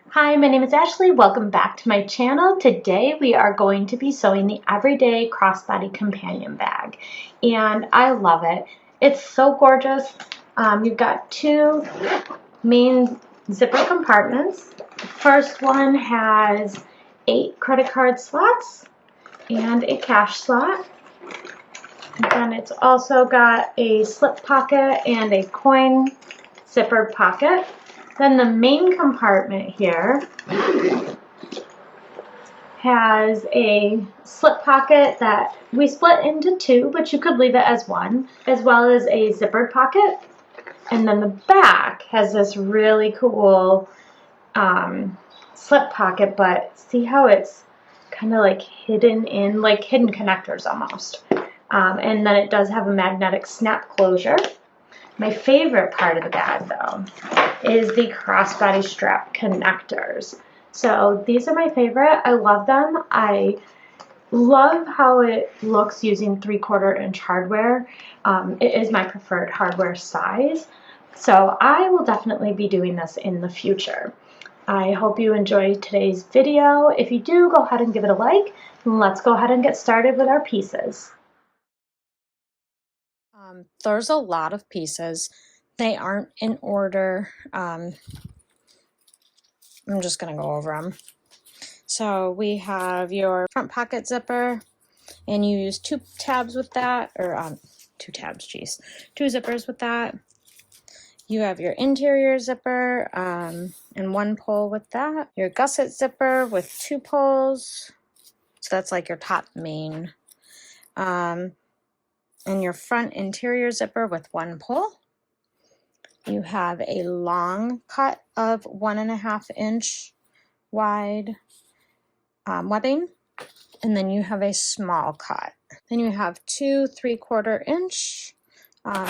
Hi, my name is Ashley. Welcome back to my channel. Today we are going to be sewing the Everyday Crossbody Companion Bag, and I love it. It's so gorgeous. You've got two main zipper compartments. The first one has 8 credit card slots and a cash slot. And then it's also got a slip pocket and a coin zippered pocket. Then the main compartment here has a slip pocket that we split into 2, but you could leave it as 1, as well as a zippered pocket. And then the back has this really cool slip pocket, but see how it's kind of like hidden in, like hidden connectors almost. And then it does have a magnetic snap closure. My favorite part of the bag, though, is the crossbody strap connectors. So these are my favorite. I love them. I love how it looks using 3/4 inch hardware. It is my preferred hardware size. So I will definitely be doing this in the future. I hope you enjoyed today's video. If you do, go ahead and give it a like. And let's go ahead and get started with our pieces. There's a lot of pieces. They aren't in order. I'm just going to go over them. So we have your front pocket zipper, and you use 2 tabs with that, or 2 tabs, geez, 2 zippers with that. You have your interior zipper and 1 pull with that. Your gusset zipper with 2 pulls. So that's like your top main. And your front interior zipper with 1 pull. You have a long cut of 1.5 inch wide webbing, and then you have a small cut. Then you have 2 3/4 inch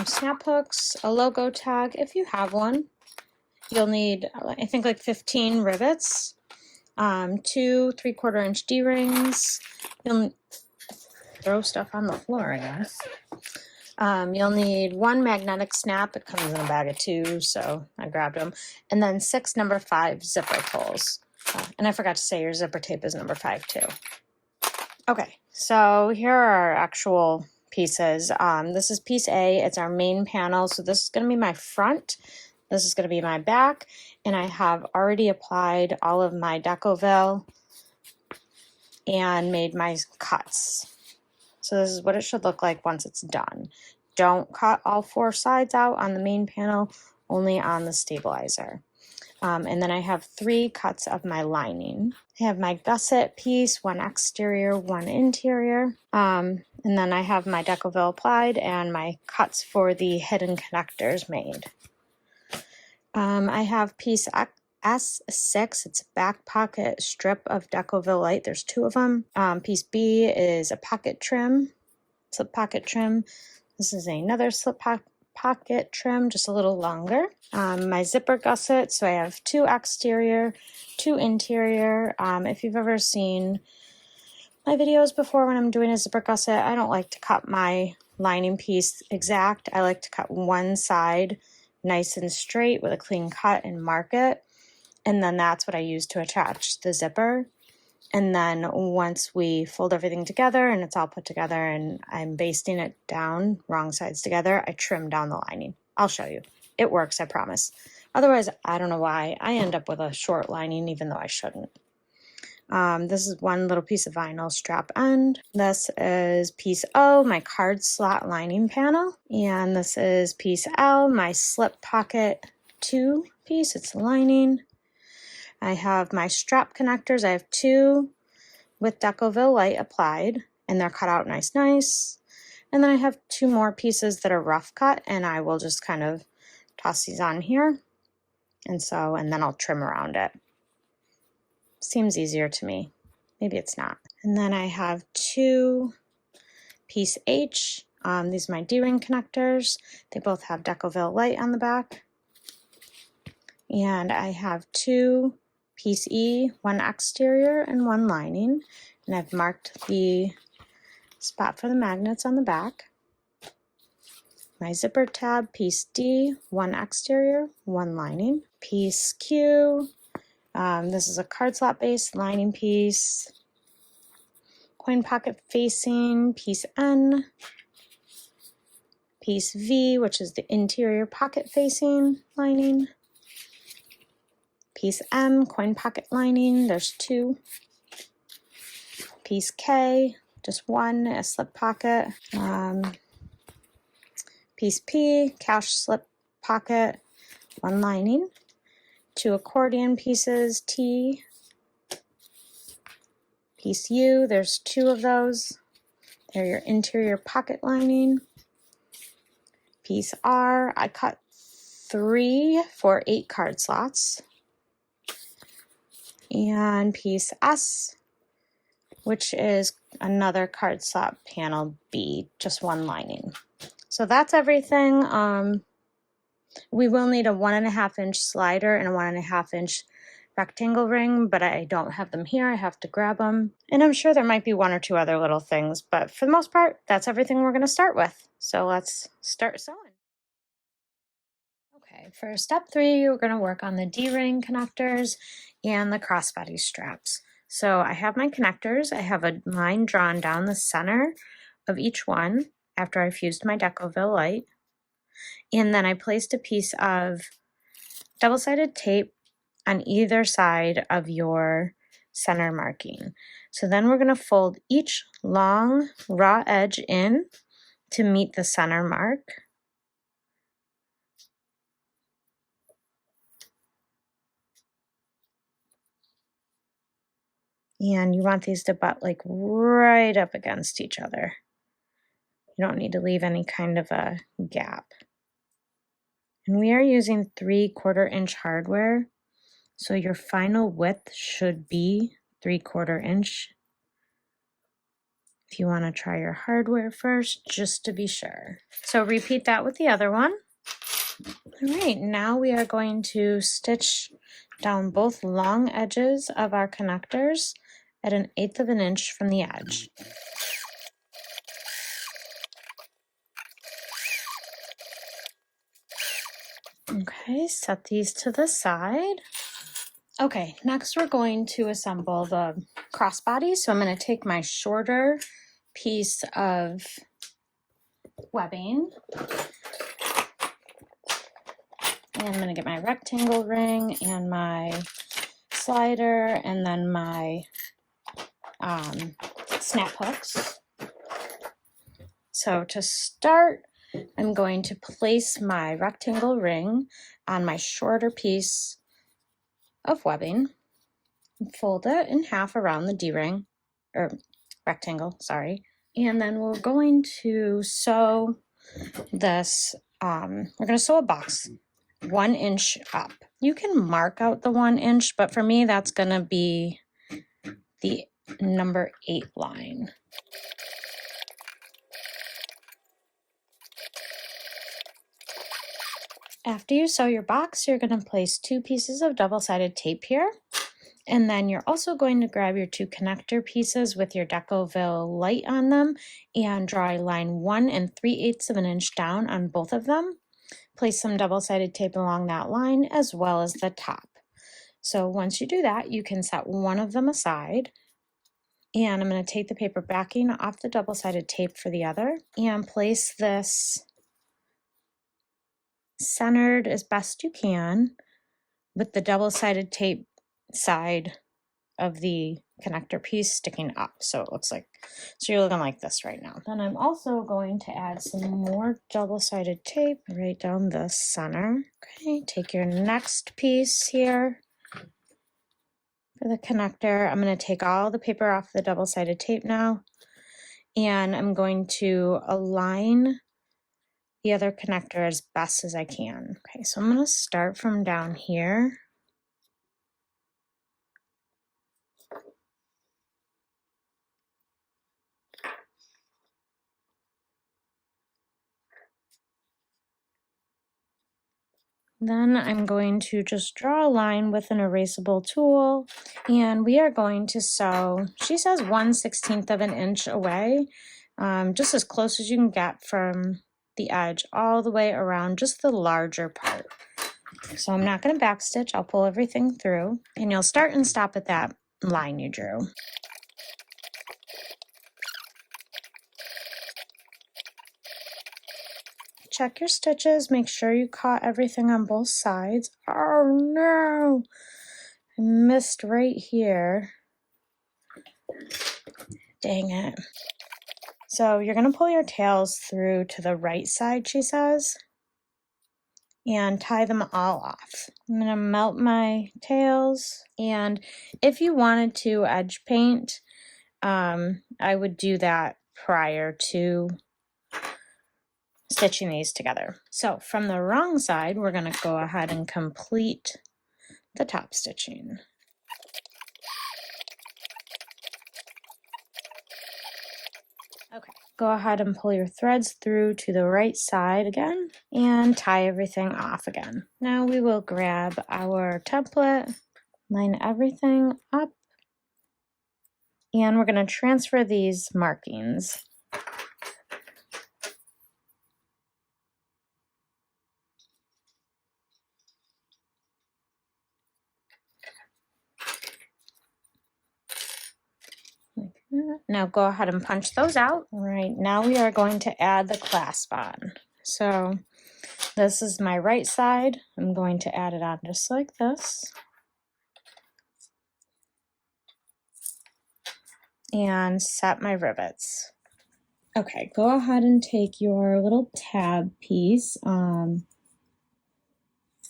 snap hooks, a logo tag if you have one. You'll need, I think, like 15 rivets, 2 3/4 inch D-rings. You'll throw stuff on the floor, I guess. You'll need 1 magnetic snap. It comes in a bag of 2, so I grabbed them. And then 6 number 5 zipper pulls. And I forgot to say your zipper tape is number 5 too. Okay, so here are our actual pieces. This is piece A. It's our main panel. So this is going to be my front. This is going to be my back. And I have already applied all of my Decoville and made my cuts. So this is what it should look like once it's done. Don't cut all 4 sides out on the main panel, only on the stabilizer. And then I have 3 cuts of my lining. I have my gusset piece, 1 exterior, 1 interior. And then I have my Decoville applied and my cuts for the hidden connectors made. I have piece S6, it's a back pocket strip of Decoville Light. There's 2 of them. Piece B is a pocket trim, slip pocket trim. This is another slip pocket trim, just a little longer. My zipper gusset, so I have 2 exterior, 2 interior. If you've ever seen my videos before when I'm doing a zipper gusset, I don't like to cut my lining piece exact. I like to cut one side nice and straight with a clean cut and mark it. And then that's what I use to attach the zipper. And then once we fold everything together and it's all put together and I'm basting it down, wrong sides together, I trim down the lining. I'll show you. It works, I promise. Otherwise, I don't know why I end up with a short lining even though I shouldn't. This is 1 little piece of vinyl strap end. This is piece O, my card slot lining panel. And this is piece L, my slip pocket 2 piece. It's lining. I have my strap connectors. I have 2 with Decoville Light applied, and they're cut out nice. And then I have 2 more pieces that are rough cut, and I will just kind of toss these on here. And then I'll trim around it. Seems easier to me. Maybe it's not. And then I have 2 piece H. These are my D-ring connectors. They both have Decoville Light on the back. And I have 2 piece E, 1 exterior and 1 lining. And I've marked the spot for the magnets on the back. My zipper tab, piece D, 1 exterior, 1 lining. Piece Q, This is a card slot base lining piece, coin pocket facing, piece N, piece V, which is the interior pocket facing lining, piece M, coin pocket lining, there's 2, piece K, just 1, a slip pocket, piece P, cash slip pocket, 1 lining, 2 accordion pieces, T, piece U, there's 2 of those, they're your interior pocket lining, piece R, I cut 3 for 8 card slots, and piece S, which is another card slot panel B, just 1 lining. So that's everything. We will need a 1.5 inch slider and a 1.5 inch rectangle ring, but I don't have them here. I have to grab them. And I'm sure there might be 1 or 2 other little things, but for the most part, that's everything we're going to start with. So let's start sewing. Okay, for step 3, we're going to work on the D-ring connectors and the crossbody straps. So I have my connectors. I have a line drawn down the center of each one after I fused my Decoville light. And then I placed a piece of double-sided tape on either side of your center marking. So then we're going to fold each long raw edge in to meet the center mark. And you want these to butt like right up against each other. You don't need to leave any kind of a gap. And we are using 3/4 inch hardware, so your final width should be 3/4 inch. If you want to try your hardware first, just to be sure. So repeat that with the other one. All right, now we are going to stitch down both long edges of our connectors at 1/8 of an inch from the edge. Okay, set these to the side. Okay, next we're going to assemble the crossbody. So I'm going to take my shorter piece of webbing, and I'm going to get my rectangle ring and my slider and then my snap hooks. So to start, I'm going to place my rectangle ring on my shorter piece of webbing, fold it in half around the D-ring, or rectangle, sorry. And then we're going to sew this, we're going to sew a box 1 inch up. You can mark out the 1 inch, but for me, that's going to be the number 8 line. After you sew your box, you're going to place 2 pieces of double-sided tape here. And then you're also going to grab your 2 connector pieces with your Decoville light on them and draw a line 1 3/8 of an inch down on both of them. Place some double-sided tape along that line as well as the top. So once you do that, you can set one of them aside. And I'm going to take the paper backing off the double-sided tape for the other and place this centered as best you can with the double-sided tape side of the connector piece sticking up, so it looks like, so you're looking like this right now. Then I'm also going to add some more double-sided tape right down the center. Okay, take your next piece here for the connector. I'm going to take all the paper off the double-sided tape now, and I'm going to align the other connector as best as I can. Okay, so I'm going to start from down here. Then I'm going to just draw a line with an erasable tool, and we are going to sew, she says 1/16 of an inch away, just as close as you can get from the edge all the way around just the larger part So I'm not going to backstitch. I'll pull everything through, and you'll start and stop at that line you drew. Check your stitches. Make sure you caught everything on both sides. Oh no! I missed right here. Dang it. So you're going to pull your tails through to the right side, she says, and tie them all off. I'm going to melt my tails, and if you wanted to edge paint, I would do that prior to stitching these together. So from the wrong side, we're going to go ahead and complete the top stitching. Okay, go ahead and pull your threads through to the right side again and tie everything off again. Now we will grab our template, line everything up, and we're going to transfer these markings. Like that. Now go ahead and punch those out. All right, now we are going to add the clasp on. So this is my right side. I'm going to add it on just like this. And set my rivets. Okay, go ahead and take your little tab piece.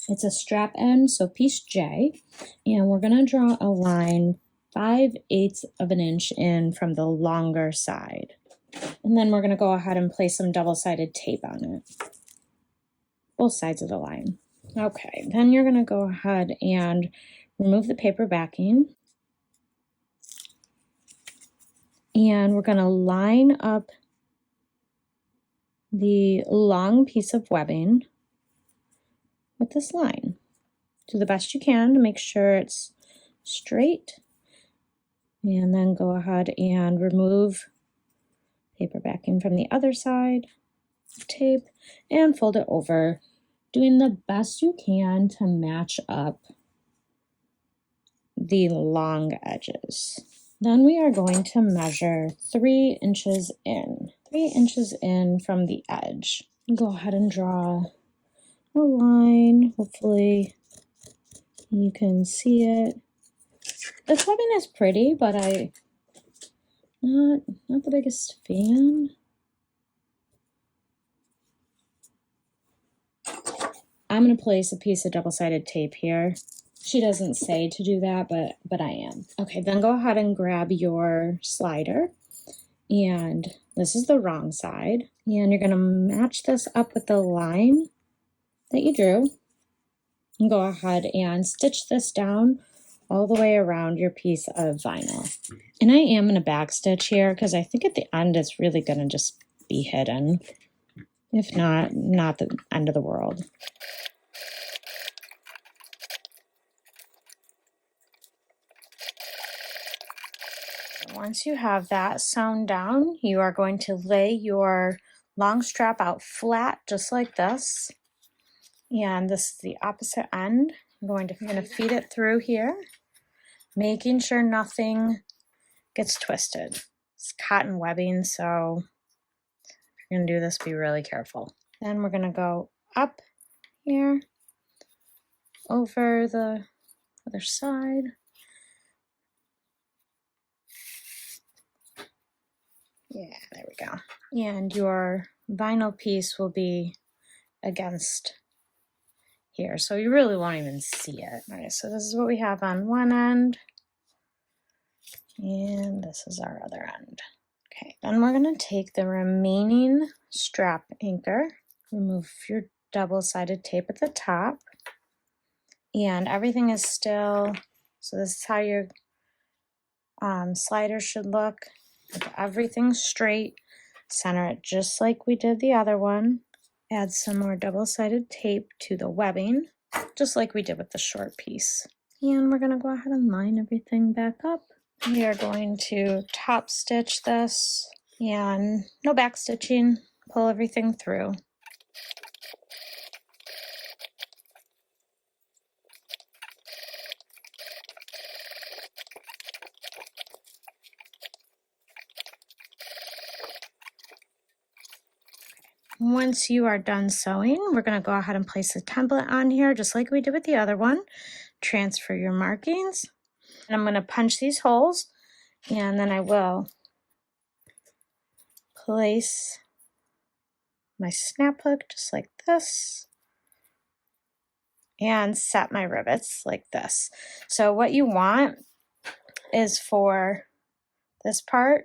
It's a strap end, so piece J, and we're going to draw a line 5/8 of an inch in from the longer side. And then we're going to go ahead and place some double-sided tape on it, both sides of the line. Okay, then you're going to go ahead and remove the paper backing. And we're going to line up the long piece of webbing with this line. Do the best you can to make sure it's straight. And then go ahead and remove paper backing from the other side, tape, and fold it over, doing the best you can to match up the long edges. Then we are going to measure 3 inches in. 3 inches in from the edge. Go ahead and draw a line. Hopefully you can see it. This webbing is pretty, but not the biggest fan. I'm going to place a piece of double-sided tape here. She doesn't say to do that, but I am. Okay, then go ahead and grab your slider. And this is the wrong side. And you're going to match this up with the line that you drew. And go ahead and stitch this down all the way around your piece of vinyl. And I am going to backstitch here because I think at the end it's really going to just be hidden. If not the end of the world. Once you have that sewn down, you are going to lay your long strap out flat, just like this. And this is the opposite end. I'm going to feed it through here, making sure nothing gets twisted. It's cotton webbing, so if you're going to do this, be really careful. Then we're going to go up here, over the other side. Yeah, there we go. And your vinyl piece will be against here, so you really won't even see it. All right, so this is what we have on one end, and this is our other end. Okay, then we're going to take the remaining strap anchor, remove your double-sided tape at the top, and everything is still, so this is how your slider should look. If everything's straight, center it just like we did the other one. Add some more double-sided tape to the webbing, just like we did with the short piece. And we're going to go ahead and line everything back up. We are going to top stitch this, and no back stitching, pull everything through. Once you are done sewing, we're going to go ahead and place the template on here just like we did with the other one. Transfer your markings. And I'm going to punch these holes, and then I will place my snap hook just like this and set my rivets like this. So what you want is for this part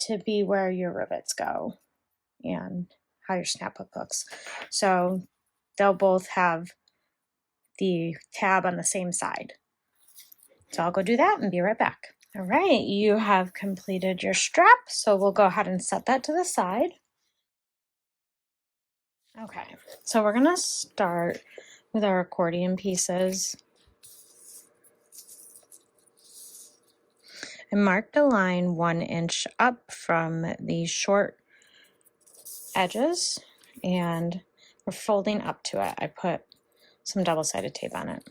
to be where your rivets go and how your snap hook hooks. So they'll both have the tab on the same side. So I'll go do that and be right back. All right, you have completed your strap, so we'll go ahead and set that to the side. Okay, so we're gonna start with our accordion pieces. I marked a line 1 inch up from the short edges, and we're folding up to it. I put some double-sided tape on it.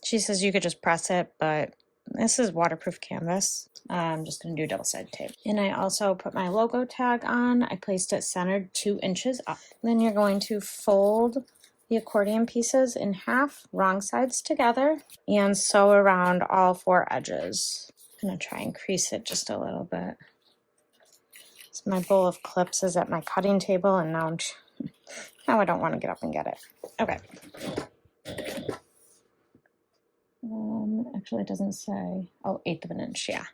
She says you could just press it, but this is waterproof canvas. I'm just going to do double-sided tape. And I also put my logo tag on. I placed it centered 2 inches up. Then you're going to fold the accordion pieces in half, wrong sides together, and sew around all 4 edges. I'm going to try and crease it just a little bit. So my bowl of clips is at my cutting table, and now I don't want to get up and get it. Okay. Actually, it doesn't say. Oh, 1/8 of an inch, yeah.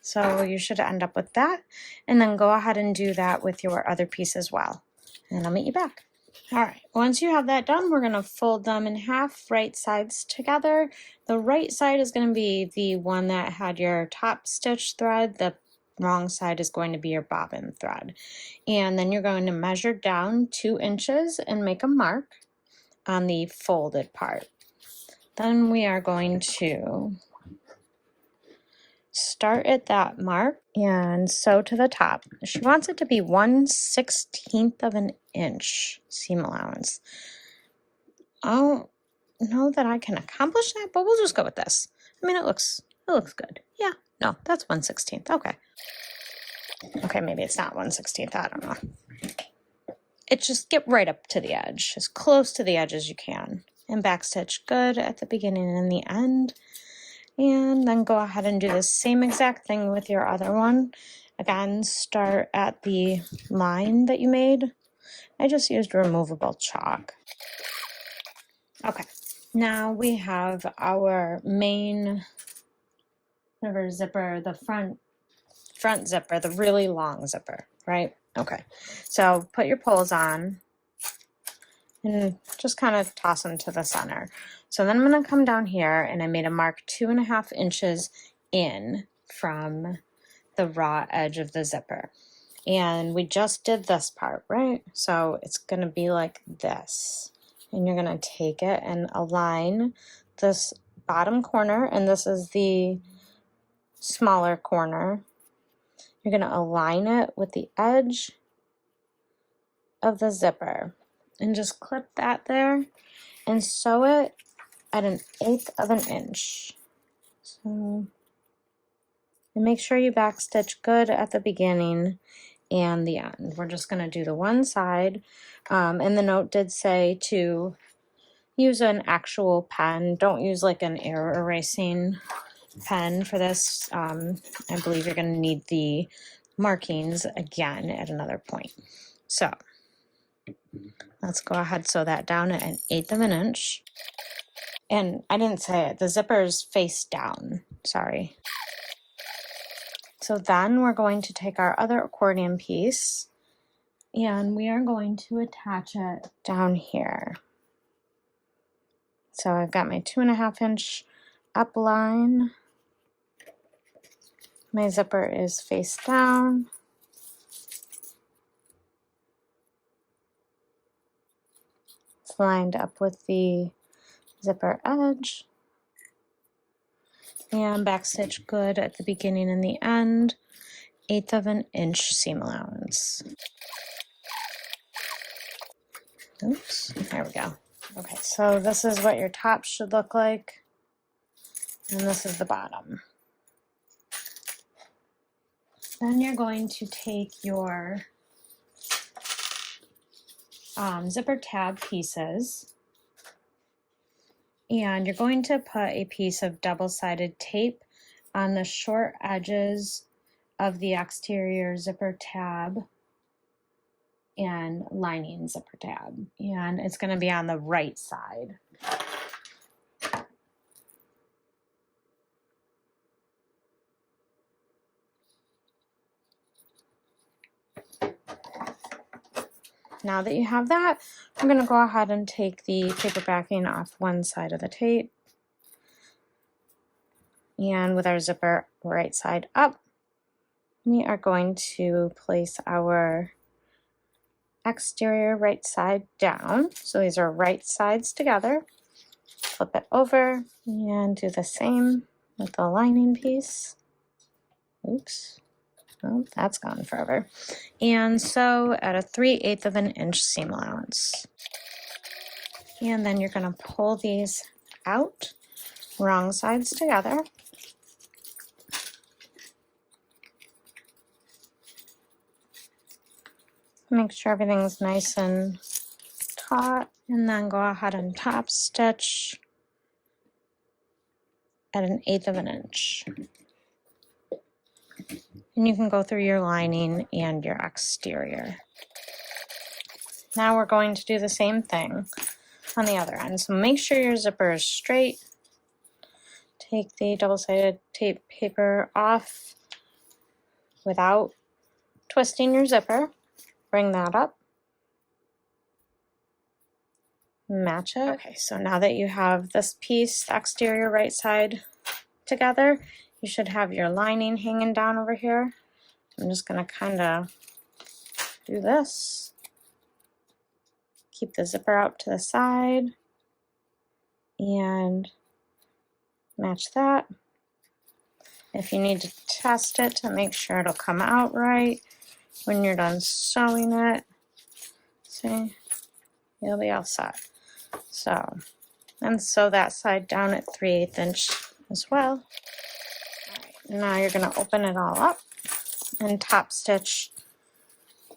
So you should end up with that, and then go ahead and do that with your other piece as well. And I'll meet you back. All right, once you have that done, we're gonna fold them in half, right sides together. The right side is gonna be the one that had your top stitch thread. The wrong side is going to be your bobbin thread. And then you're going to measure down 2 inches and make a mark on the folded part. Then we are going to start at that mark and sew to the top. She wants it to be 1/16 of an inch seam allowance. I don't know that I can accomplish that, but we'll just go with this. I mean, it looks good. Yeah, no, that's 1/16. Okay. Okay, maybe it's not 1/16. I don't know. It's just get right up to the edge, as close to the edge as you can, and backstitch good at the beginning and the end. And then go ahead and do the same exact thing with your other one. Again, start at the line that you made. I just used removable chalk. Okay, now we have our main zipper, the front zipper, the really long zipper, right? Okay, so put your poles on and just kind of toss them to the center. So then I'm going to come down here, and I made a mark 2.5 inches in from the raw edge of the zipper. And we just did this part, right? So it's going to be like this. And you're going to take it and align this bottom corner, and this is the smaller corner. You're going to align it with the edge of the zipper and just clip that there and sew it at 1/8 of an inch. So, and make sure you backstitch good at the beginning and the end. We're just going to do the one side, and the note did say to use an actual pen. Don't use like an air erasing pen for this. I believe you're going to need the markings again at another point. So let's go ahead, sew that down at 1/8 of an inch. And I didn't say it, the zipper is face down, sorry. So then we're going to take our other accordion piece, and we are going to attach it down here. So I've got my 2.5 inch up line. My zipper is face down. It's lined up with the zipper edge. And backstitch good at the beginning and the end. 1/8 of an inch seam allowance. Oops, there we go. Okay, so this is what your top should look like, and this is the bottom. Then you're going to take your zipper tab pieces, and you're going to put a piece of double-sided tape on the short edges of the exterior zipper tab and lining zipper tab, and it's going to be on the right side. Now that you have that, I'm going to go ahead and take the paper backing off one side of the tape, and with our zipper right side up, we are going to place our exterior right side down. So these are right sides together. Flip it over and do the same with the lining piece. Oops. Oh, that's gone forever. And so at a 3/8 of an inch seam allowance. And then you're going to pull these out, wrong sides together. Make sure everything's nice and taut, and then go ahead and top stitch at an 1/8 of an inch. And you can go through your lining and your exterior. Now we're going to do the same thing on the other end. So make sure your zipper is straight. Take the double-sided tape paper off without twisting your zipper. Bring that up. Match it. Okay, so now that you have this piece, the exterior right side together, you should have your lining hanging down over here. I'm just going to kind of do this. Keep the zipper out to the side and match that. If you need to test it to make sure it'll come out right when you're done sewing it, see, you'll be all set. So, and sew that side down at 3/8 inch as well. All right, now you're going to open it all up and top stitch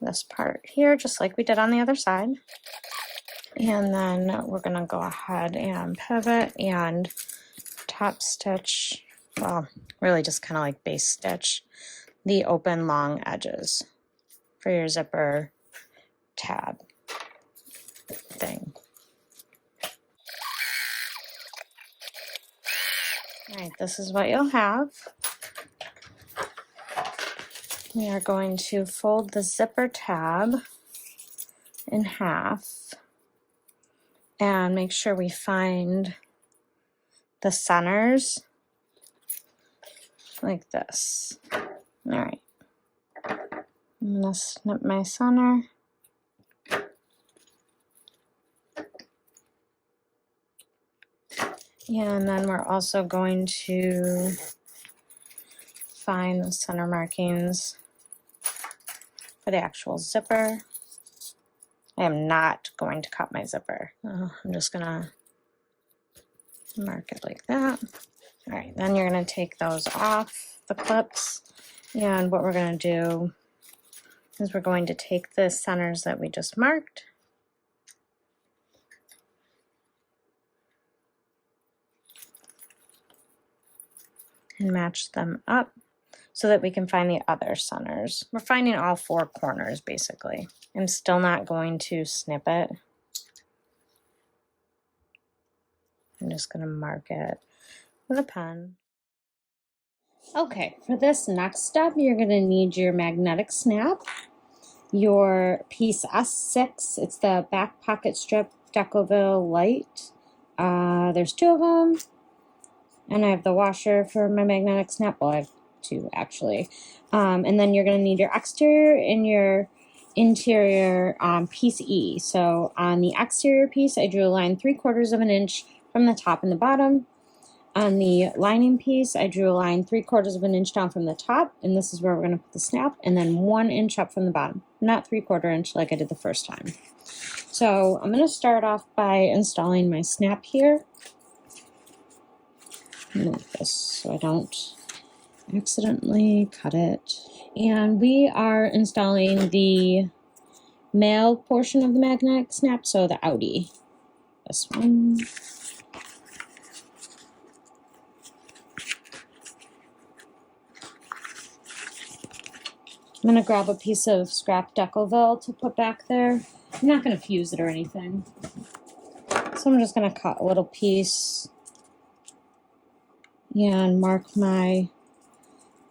this part here, just like we did on the other side. And then we're going to go ahead and pivot and top stitch, well, really just kind of like base stitch the open long edges for your zipper tab thing. All right, this is what you'll have. We are going to fold the zipper tab in half and make sure we find the centers like this. All right, I'm gonna snip my center. And then we're also going to find the center markings for the actual zipper. I am not going to cut my zipper. I'm just gonna mark it like that. All right, then you're gonna take those off the clips. And what we're gonna do is we're going to take the centers that we just marked and match them up so that we can find the other centers. We're finding all 4 corners basically. I'm still not going to snip it. I'm just going to mark it with a pen. Okay, for this next step, you're going to need your magnetic snap, your piece S6, it's the back pocket strip Decoville Light. There's 2 of them. And I have the washer for my magnetic snap. Well, I have 2 actually. And then you're going to need your exterior and your interior piece E. So on the exterior piece, I drew a line 3/4 of an inch from the top and the bottom. On the lining piece, I drew a line 3/4 of an inch down from the top, and this is where we're going to put the snap, and then 1 inch up from the bottom, not 3/4 inch like I did the first time. So I'm going to start off by installing my snap here. Move this so I don't accidentally cut it. And we are installing the male portion of the magnetic snap, so the outie. This one. I'm going to grab a piece of scrap Decoville to put back there. I'm not going to fuse it or anything. So I'm just going to cut a little piece and mark my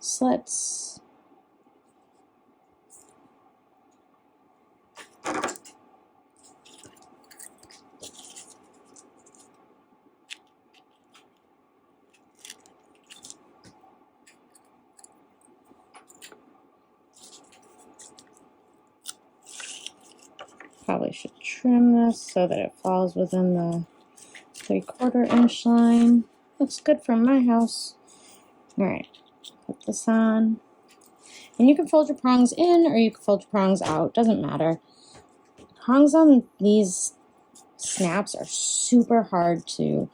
slits. Probably should trim this so that it falls within the 3/4 inch line. Looks good from my house. Alright, put this on. And you can fold your prongs in or you can fold your prongs out, doesn't matter. Prongs on these snaps are super hard to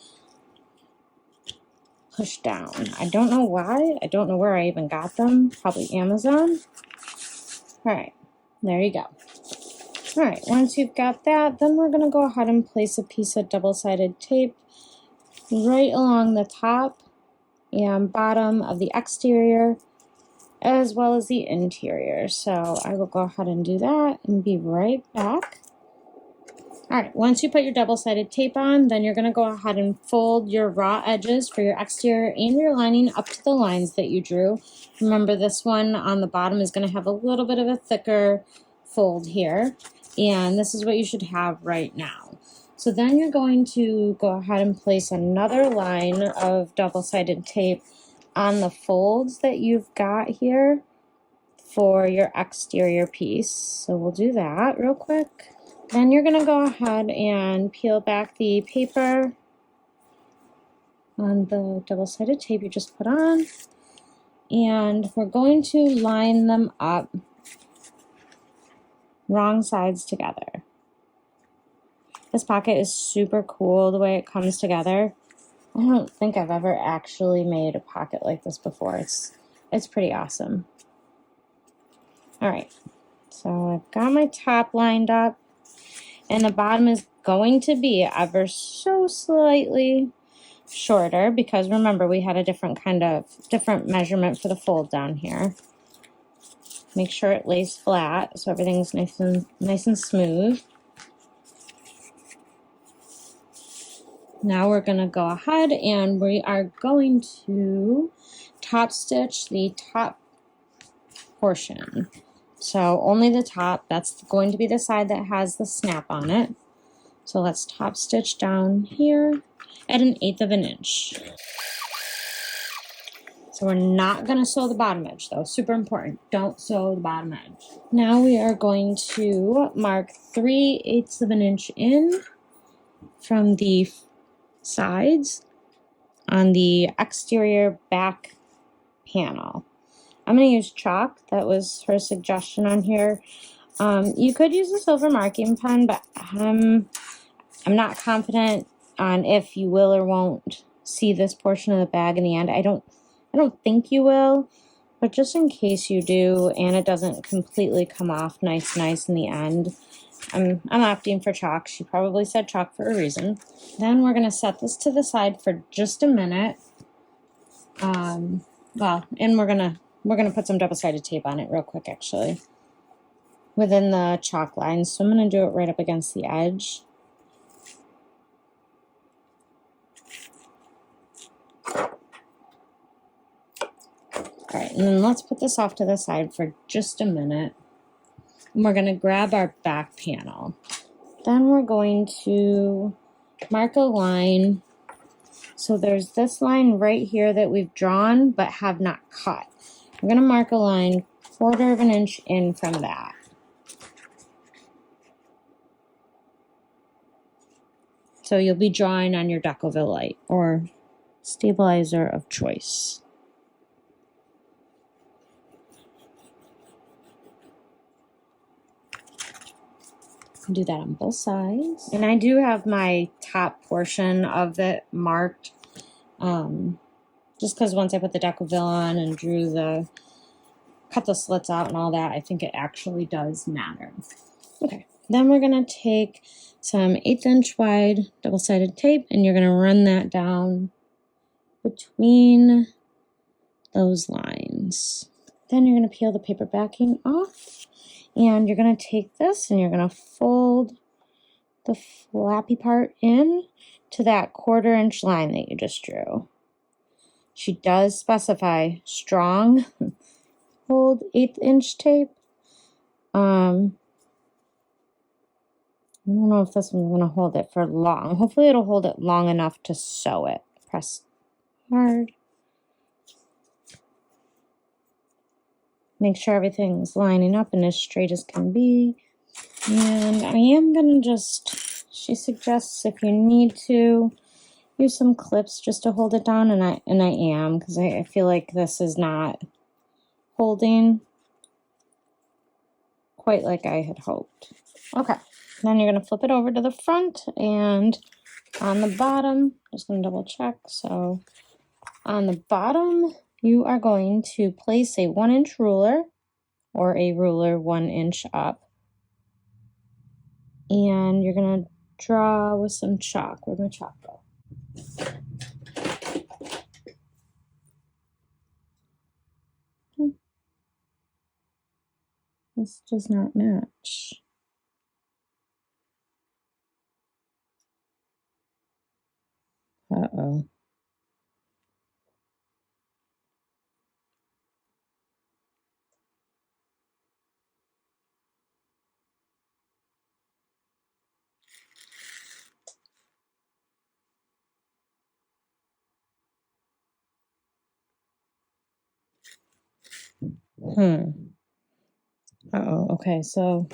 push down. I don't know why. I don't know where I even got them. Probably Amazon. Alright, there you go. Alright, once you've got that, then we're going to go ahead and place a piece of double-sided tape right along the top and bottom of the exterior as well as the interior. So I will go ahead and do that and be right back. Alright, once you put your double-sided tape on, then you're going to go ahead and fold your raw edges for your exterior and your lining up to the lines that you drew. Remember, this one on the bottom is going to have a little bit of a thicker fold here, and this is what you should have right now. So then you're going to go ahead and place another line of double-sided tape on the folds that you've got here for your exterior piece. So we'll do that real quick. Then you're going to go ahead and peel back the paper on the double-sided tape you just put on, and we're going to line them up wrong sides together. This pocket is super cool the way it comes together. I don't think I've ever actually made a pocket like this before. It's pretty awesome. Alright, so I've got my top lined up, and the bottom is going to be ever so slightly shorter because remember we had a different measurement for the fold down here. Make sure it lays flat so everything's nice and smooth. Now we're going to go ahead and we are going to top stitch the top portion. So only the top, that's going to be the side that has the snap on it. So let's top stitch down here at 1/8 of an inch. So we're not going to sew the bottom edge though, super important, don't sew the bottom edge. Now we are going to mark 3/8 of an inch in from the sides on the exterior back panel. I'm going to use chalk. That was her suggestion on here. You could use a silver marking pen, but I'm not confident on if you will or won't see this portion of the bag in the end. I don't think you will, but just in case you do and it doesn't completely come off nice in the end, I'm opting for chalk. She probably said chalk for a reason. Then we're going to set this to the side for just a minute. And we're gonna put some double-sided tape on it real quick, actually, within the chalk lines. So I'm gonna do it right up against the edge. Alright, and then let's put this off to the side for just a minute. And we're gonna grab our back panel. Then we're going to mark a line. So there's this line right here that we've drawn but have not cut. We're going to mark a line 1/4 of an inch in from that. So you'll be drawing on your Decoville light or stabilizer of choice. Do that on both sides. And I do have my top portion of it marked, just because once I put the Decoville on and cut the slits out and all that, I think it actually does matter. Okay, then we're gonna take some 1/8 inch wide double-sided tape and you're gonna run that down between those lines. Then you're gonna peel the paper backing off and you're gonna take this and you're gonna fold the flappy part in to that 1/4 inch line that you just drew. She does specify strong hold 1/8 inch tape. I don't know if this one's gonna hold it for long. Hopefully it'll hold it long enough to sew it. Press hard. Make sure everything's lining up and as straight as can be. And I am gonna she suggests if you need to use some clips just to hold it down, and I am, because I feel like this is not holding quite like I had hoped. Okay, then you're gonna flip it over to the front, and on the bottom, just gonna double check. So on the bottom, you are going to place a 1 inch ruler or a ruler 1 inch up. And you're gonna draw with some chalk. Where'd my chalk go? This does not match. Uh-oh. Uh-oh, okay, so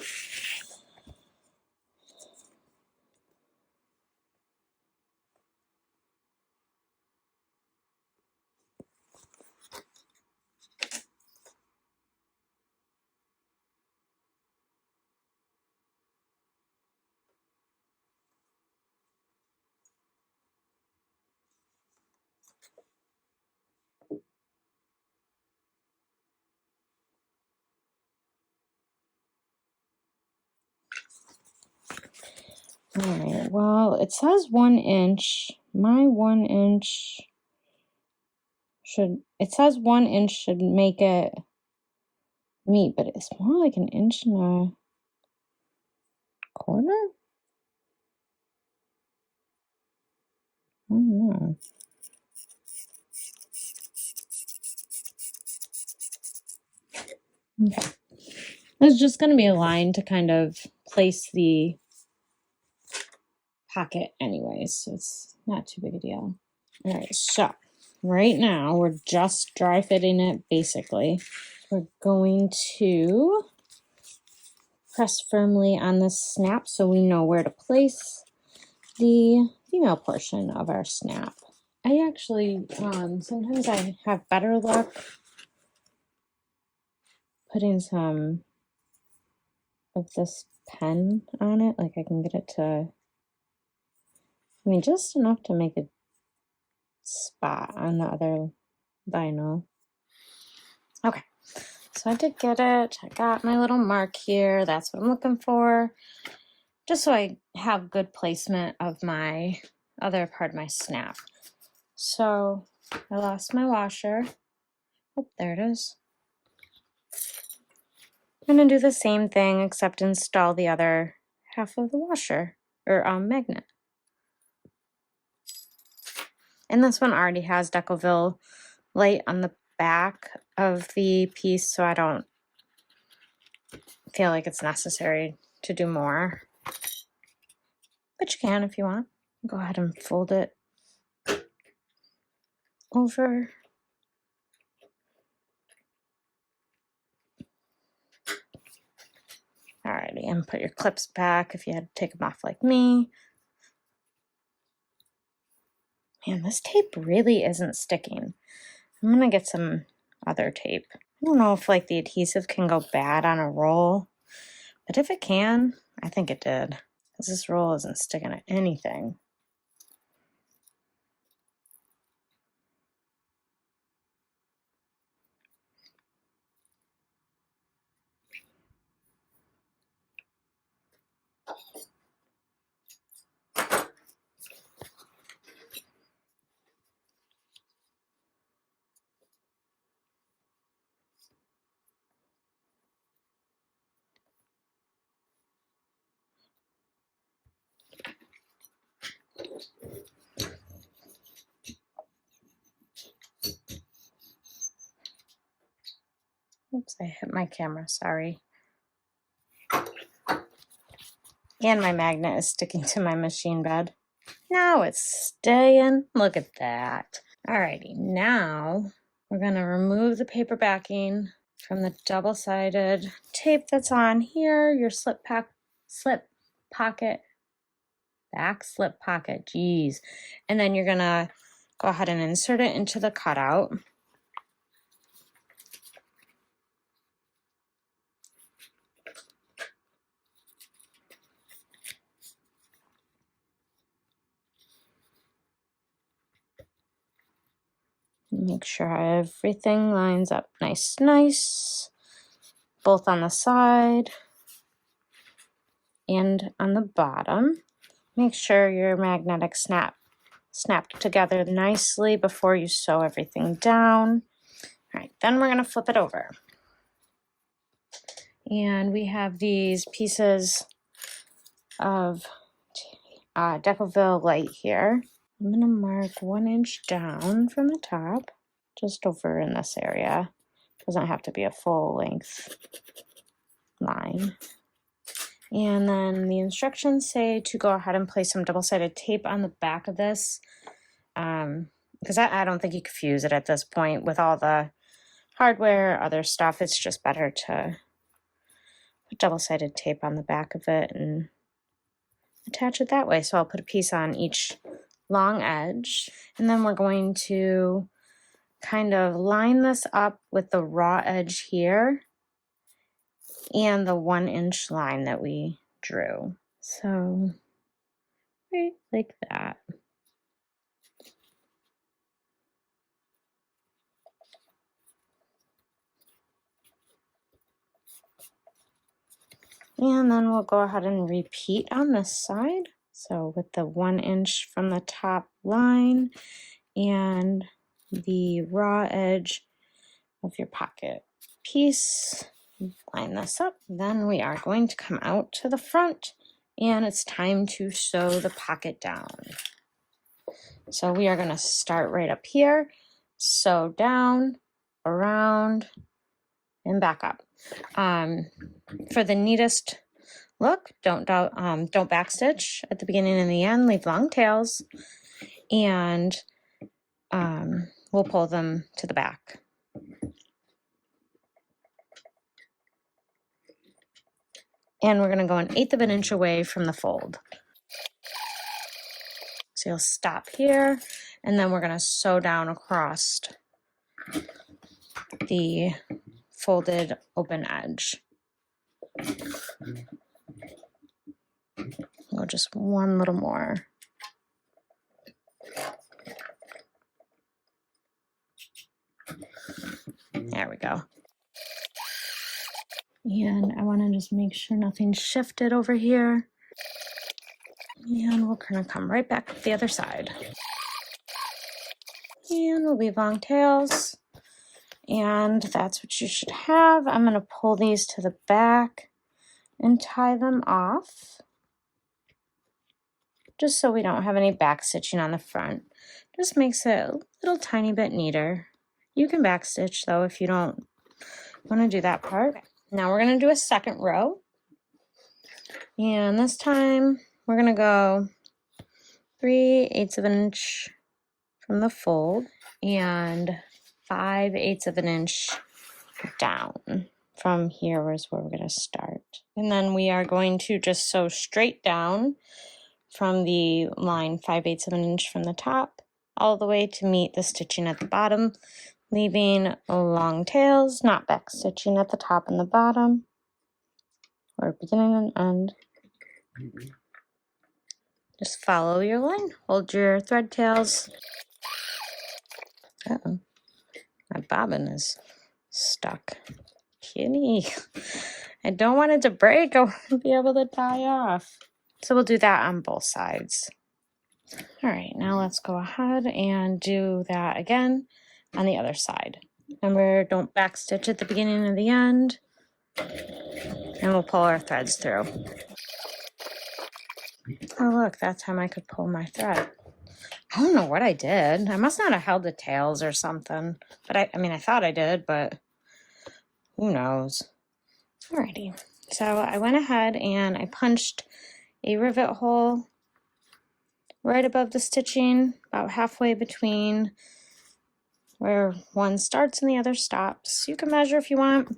all right, well, it says 1 inch. My 1 inch it says 1 inch should make it meet, but it's more like 1 inch and a quarter? I don't know. Okay. It's just going to be a line to kind of place the pocket anyways, so it's not too big a deal. All right, so right now we're just dry fitting it basically. We're going to press firmly on the snap so we know where to place the female portion of our snap. I actually, sometimes I have better luck putting some of this pen on it. Like I can get it to, just enough to make a spot on the other vinyl. Okay, so I did get it. I got my little mark here. That's what I'm looking for. Just so I have good placement of my other part of my snap. So I lost my washer. Oh, there it is. I'm gonna do the same thing except install the other half of the washer or magnet. And this one already has Decoville light on the back of the piece, so I don't feel like it's necessary to do more. But you can if you want. Go ahead and fold it over. Alrighty, and put your clips back if you had to take them off like me. Man, this tape really isn't sticking. I'm gonna get some other tape. I don't know if like the adhesive can go bad on a roll, but if it can, I think it did. Because this roll isn't sticking to anything. Oops, I hit my camera, sorry. And my magnet is sticking to my machine bed. Now it's staying. Look at that. Alrighty, now we're gonna remove the paper backing from the double-sided tape that's on here, your slip pocket, back slip pocket, geez. And then you're gonna go ahead and insert it into the cutout. Make sure everything lines up nice, both on the side and on the bottom. Make sure your magnetic snapped together nicely before you sew everything down. All right, then we're gonna flip it over. And we have these pieces of Decoville light here. I'm gonna mark 1 inch down from the top, just over in this area. Doesn't have to be a full length line. And then the instructions say to go ahead and place some double-sided tape on the back of this, because I don't think you could fuse it at this point with all the hardware, other stuff. It's just better to put double-sided tape on the back of it and attach it that way. So I'll put a piece on each long edge, and then we're going to kind of line this up with the raw edge here and the 1 inch line that we drew. So right like that. And then we'll go ahead and repeat on this side. So with the 1 inch from the top line and the raw edge of your pocket piece, line this up. Then we are going to come out to the front and it's time to sew the pocket down. So we are going to start right up here, sew down, around, and back up. For the neatest look, don't backstitch at the beginning and the end. Leave long tails, and we'll pull them to the back. And we're going to go 1/8 of an inch away from the fold. So you'll stop here, and then we're going to sew down across the folded open edge. Oh, just one little more. There we go. And I want to just make sure nothing's shifted over here. And we're going to come right back to the other side. And we'll leave long tails. And that's what you should have. I'm going to pull these to the back and tie them off, just so we don't have any back stitching on the front. Just makes it a little tiny bit neater. You can back stitch though if you don't want to do that part. Now we're going to do a second row. And this time we're going to go 3/8 of an inch from the fold and 5/8 of an inch down. From here is where we're going to start. And then we are going to just sew straight down from the line 5/8 of an inch from the top all the way to meet the stitching at the bottom, leaving long tails, not back stitching at the top and the bottom, or beginning and end. Just follow your line, hold your thread tails. Uh-oh, my bobbin is stuck. Kitty, I don't want it to break. I want to be able to tie off. So we'll do that on both sides. All right, now let's go ahead and do that again on the other side. Remember, don't back stitch at the beginning or the end. And we'll pull our threads through. Oh look, that time I could pull my thread. I don't know what I did. I must not have held the tails or something. But I mean, I thought I did, but who knows? Alrighty, so I went ahead and I punched a rivet hole right above the stitching, about halfway between where one starts and the other stops. You can measure if you want.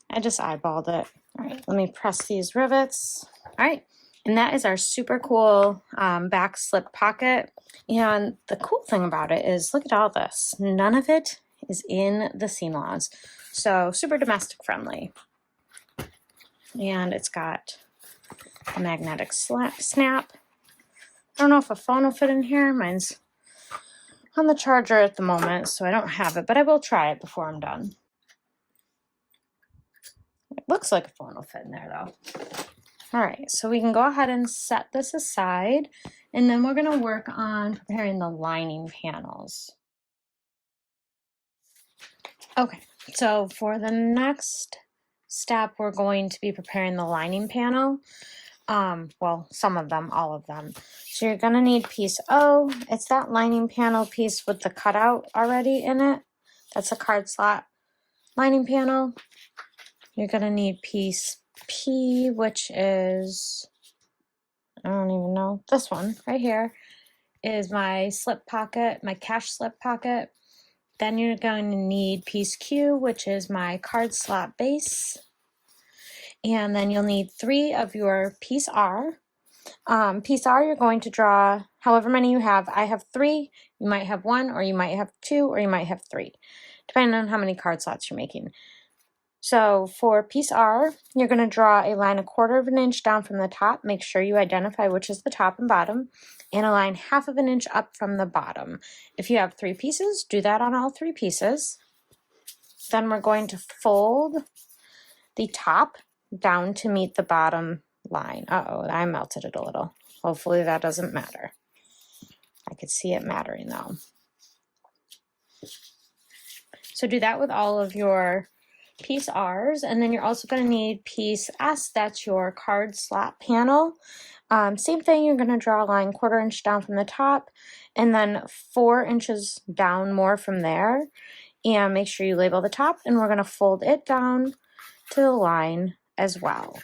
I just eyeballed it. All right, let me press these rivets. All right, and that is our super cool back slip pocket. And the cool thing about it is, look at all this. None of it is in the seam allowance. So super domestic friendly. And it's got a magnetic snap. I don't know if a phone will fit in here. Mine's on the charger at the moment, so I don't have it, but I will try it before I'm done. It looks like a phone will fit in there though. All right, so we can go ahead and set this aside, and then we're gonna work on preparing the lining panels. Okay, so for the next step, we're going to be preparing the lining panel. Well, some of them, all of them. So you're gonna need piece O. It's that lining panel piece with the cutout already in it. That's a card slot lining panel. You're gonna need piece P, which is, I don't even know, this one right here is my slip pocket, my cash slip pocket. Then you're going to need piece Q, which is my card slot base. And then you'll need 3 of your piece R. Piece R, you're going to draw however many you have. I have 3, you might have 1, or you might have 2, or you might have 3, depending on how many card slots you're making. So for piece R, you're going to draw a line 1/4 of an inch down from the top. Make sure you identify which is the top and bottom, and a line 1/2 of an inch up from the bottom. If you have 3 pieces, do that on all 3 pieces. Then we're going to fold the top down to meet the bottom line. Uh-oh, I melted it a little. Hopefully that doesn't matter. I could see it mattering though. So do that with all of your piece R's, and then you're also going to need piece S. That's your card slot panel. Same thing, you're going to draw a line 1/4 inch down from the top, and then 4 inches down more from there, and make sure you label the top, and we're going to fold it down to the line as well.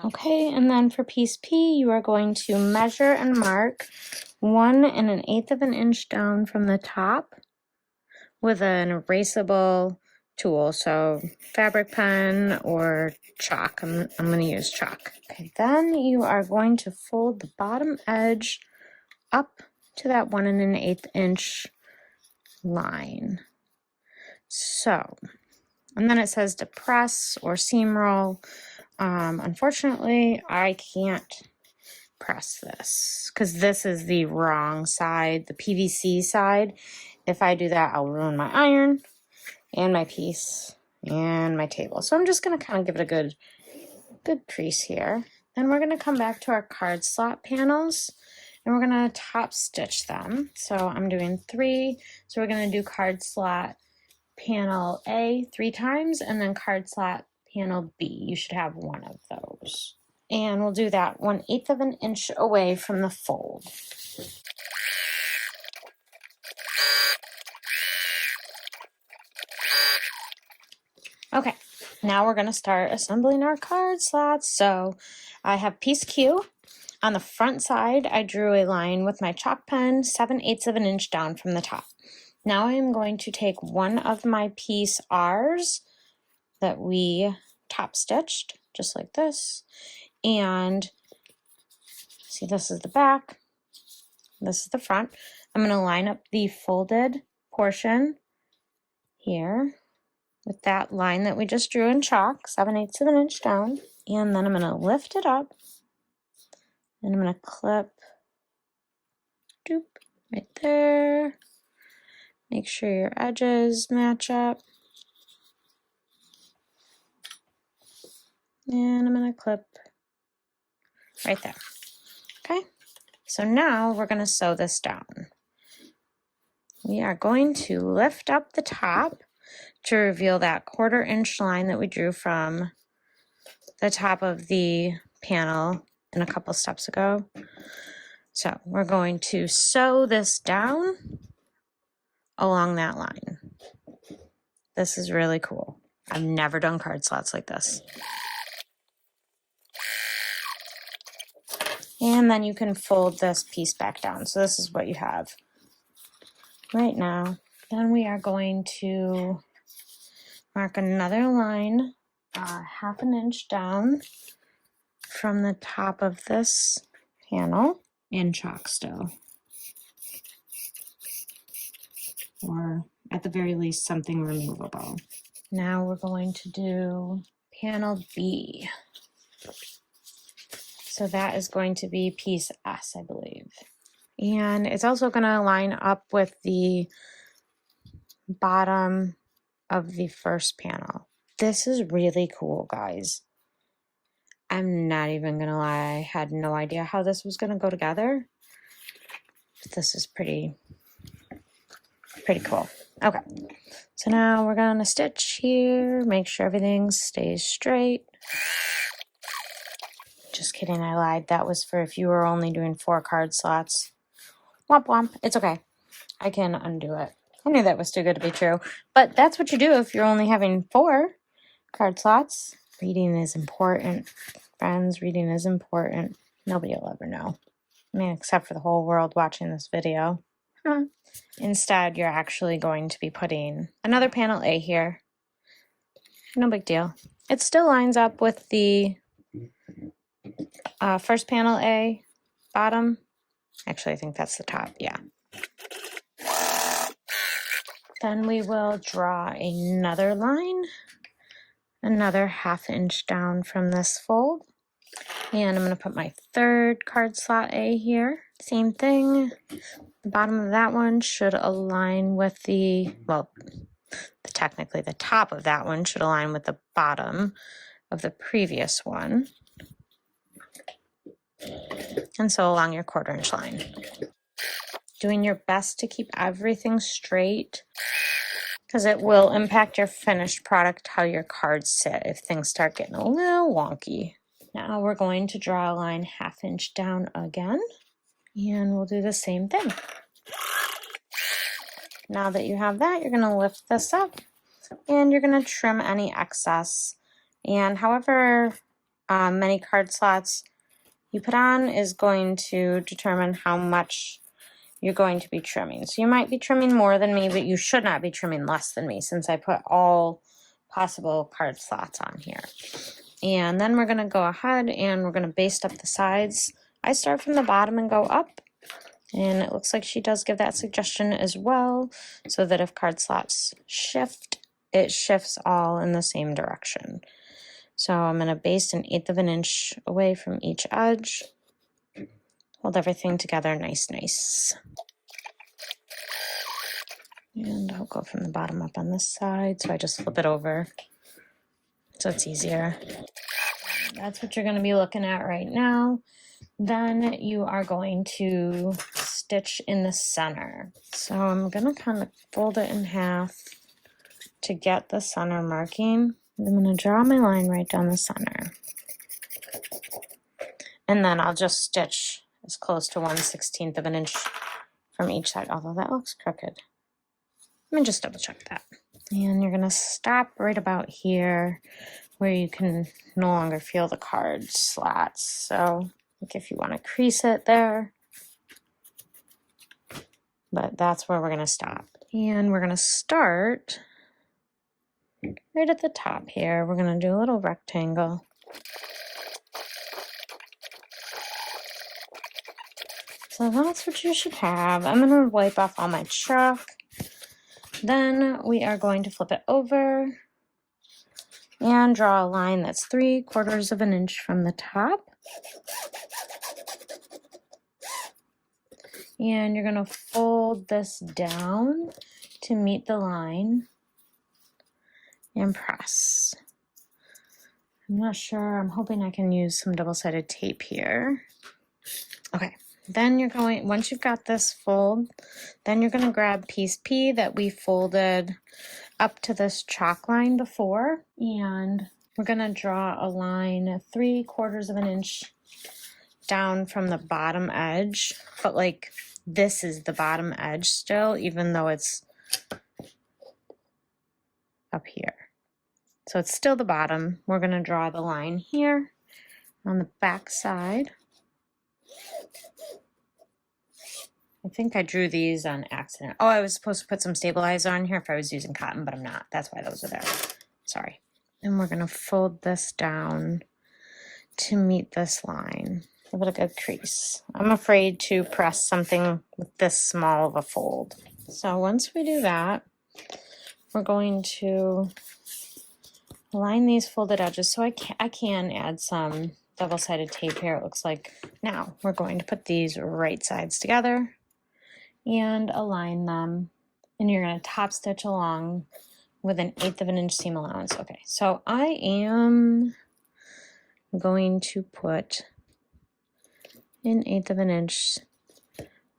Okay, and then for piece P, you are going to measure and mark 1 1/8 of an inch down from the top with an erasable tool, so fabric pen or chalk. I'm going to use chalk. Okay, then you are going to fold the bottom edge up to that 1 1/8 inch line. So, and then it says to press or seam roll. Unfortunately, I can't press this because this is the wrong side, the PVC side. If I do that, I'll ruin my iron and my piece and my table. So I'm just going to kind of give it a good crease here. Then we're going to come back to our card slot panels, and we're going to top stitch them. So I'm doing 3. So we're going to do card slot panel A 3 times, and then card slot panel B. You should have 1 of those. And we'll do that 1/8 of an inch away from the fold. Okay, now we're going to start assembling our card slots. So I have piece Q. On the front side, I drew a line with my chalk pen 7/8 of an inch down from the top. Now I am going to take 1 of my piece R's that we top stitched, just like this. And see, this is the back, this is the front. I'm going to line up the folded portion here with that line that we just drew in chalk, 7/8 of an inch down. And then I'm going to lift it up and I'm going to clip doop, right there. Make sure your edges match up. And I'm going to clip right there. Okay, so now we're going to sew this down. We are going to lift up the top to reveal that 1/4 inch line that we drew from the top of the panel in a couple steps ago. So we're going to sew this down along that line. This is really cool. I've never done card slots like this. And then you can fold this piece back down. So this is what you have right now. Then we are going to mark another line 1/2 inch down from the top of this panel in chalk still. Or at the very least, something removable. Now we're going to do panel B. So that is going to be piece S, I believe. And it's also going to line up with the bottom of the first panel. This is really cool, guys. I'm not even going to lie. I had no idea how this was going to go together. But this is pretty cool. Okay. So now we're going to stitch here. Make sure everything stays straight. Just kidding, I lied. That was for if you were only doing 4 card slots. Womp womp. It's okay. I can undo it. I knew that was too good to be true. But that's what you do if you're only having 4 card slots. Reading is important, friends. Reading is important. Nobody will ever know. I mean, except for the whole world watching this video. Huh. Instead, you're actually going to be putting another panel A here. No big deal. It still lines up with the first panel A, bottom. Actually, I think that's the top, yeah. Then we will draw another line, another 1/2 inch down from this fold. And I'm going to put my 3rd card slot A here. Same thing. The bottom of that one should align with the, well, technically the top of that one should align with the bottom of the previous one. And so along your 1/4 inch line. Doing your best to keep everything straight because it will impact your finished product, how your cards sit if things start getting a little wonky. Now we're going to draw a line 1/2 inch down again, and we'll do the same thing. Now that you have that, you're going to lift this up and you're going to trim any excess. And however many card slots you put on is going to determine how much you're going to be trimming. So you might be trimming more than me, but you should not be trimming less than me since I put all possible card slots on here. And then we're going to go ahead and we're going to baste up the sides. I start from the bottom and go up. And it looks like she does give that suggestion as well, so that if card slots shift, it shifts all in the same direction. So I'm going to baste 1/8 of an inch away from each edge. Hold everything together nice. And I'll go from the bottom up on this side, so I just flip it over so it's easier. That's what you're going to be looking at right now. Then you are going to stitch in the center. So I'm going to kind of fold it in half to get the center marking. I'm going to draw my line right down the center. And then I'll just stitch as close to 1/16 of an inch from each side, although that looks crooked. Let me just double check that. And you're going to stop right about here where you can no longer feel the card slots. So like if you want to crease it there, but that's where we're going to stop. And we're going to start right at the top here. We're going to do a little rectangle. So that's what you should have. I'm going to wipe off all my chalk. Then we are going to flip it over and draw a line that's 3/4 of an inch from the top. And you're going to fold this down to meet the line and press. I'm not sure. I'm hoping I can use some double-sided tape here. Okay. Then you're going, once you've got this fold, then you're going to grab piece P that we folded up to this chalk line before, and we're going to draw a line 3/4 of an inch down from the bottom edge, but like this is the bottom edge still, even though it's up here. So it's still the bottom. We're going to draw the line here on the back side. I think I drew these on accident. Oh, I was supposed to put some stabilizer on here if I was using cotton, but I'm not. That's why those are there. Sorry. And we're going to fold this down to meet this line. Give it a good crease. I'm afraid to press something with this small of a fold. So once we do that, we're going to line these folded edges. So I can add some double-sided tape here, it looks like. Now we're going to put these right sides together and align them, and you're going to top stitch along with 1/8 of an inch seam allowance. Okay, so I am going to put 1/8 of an inch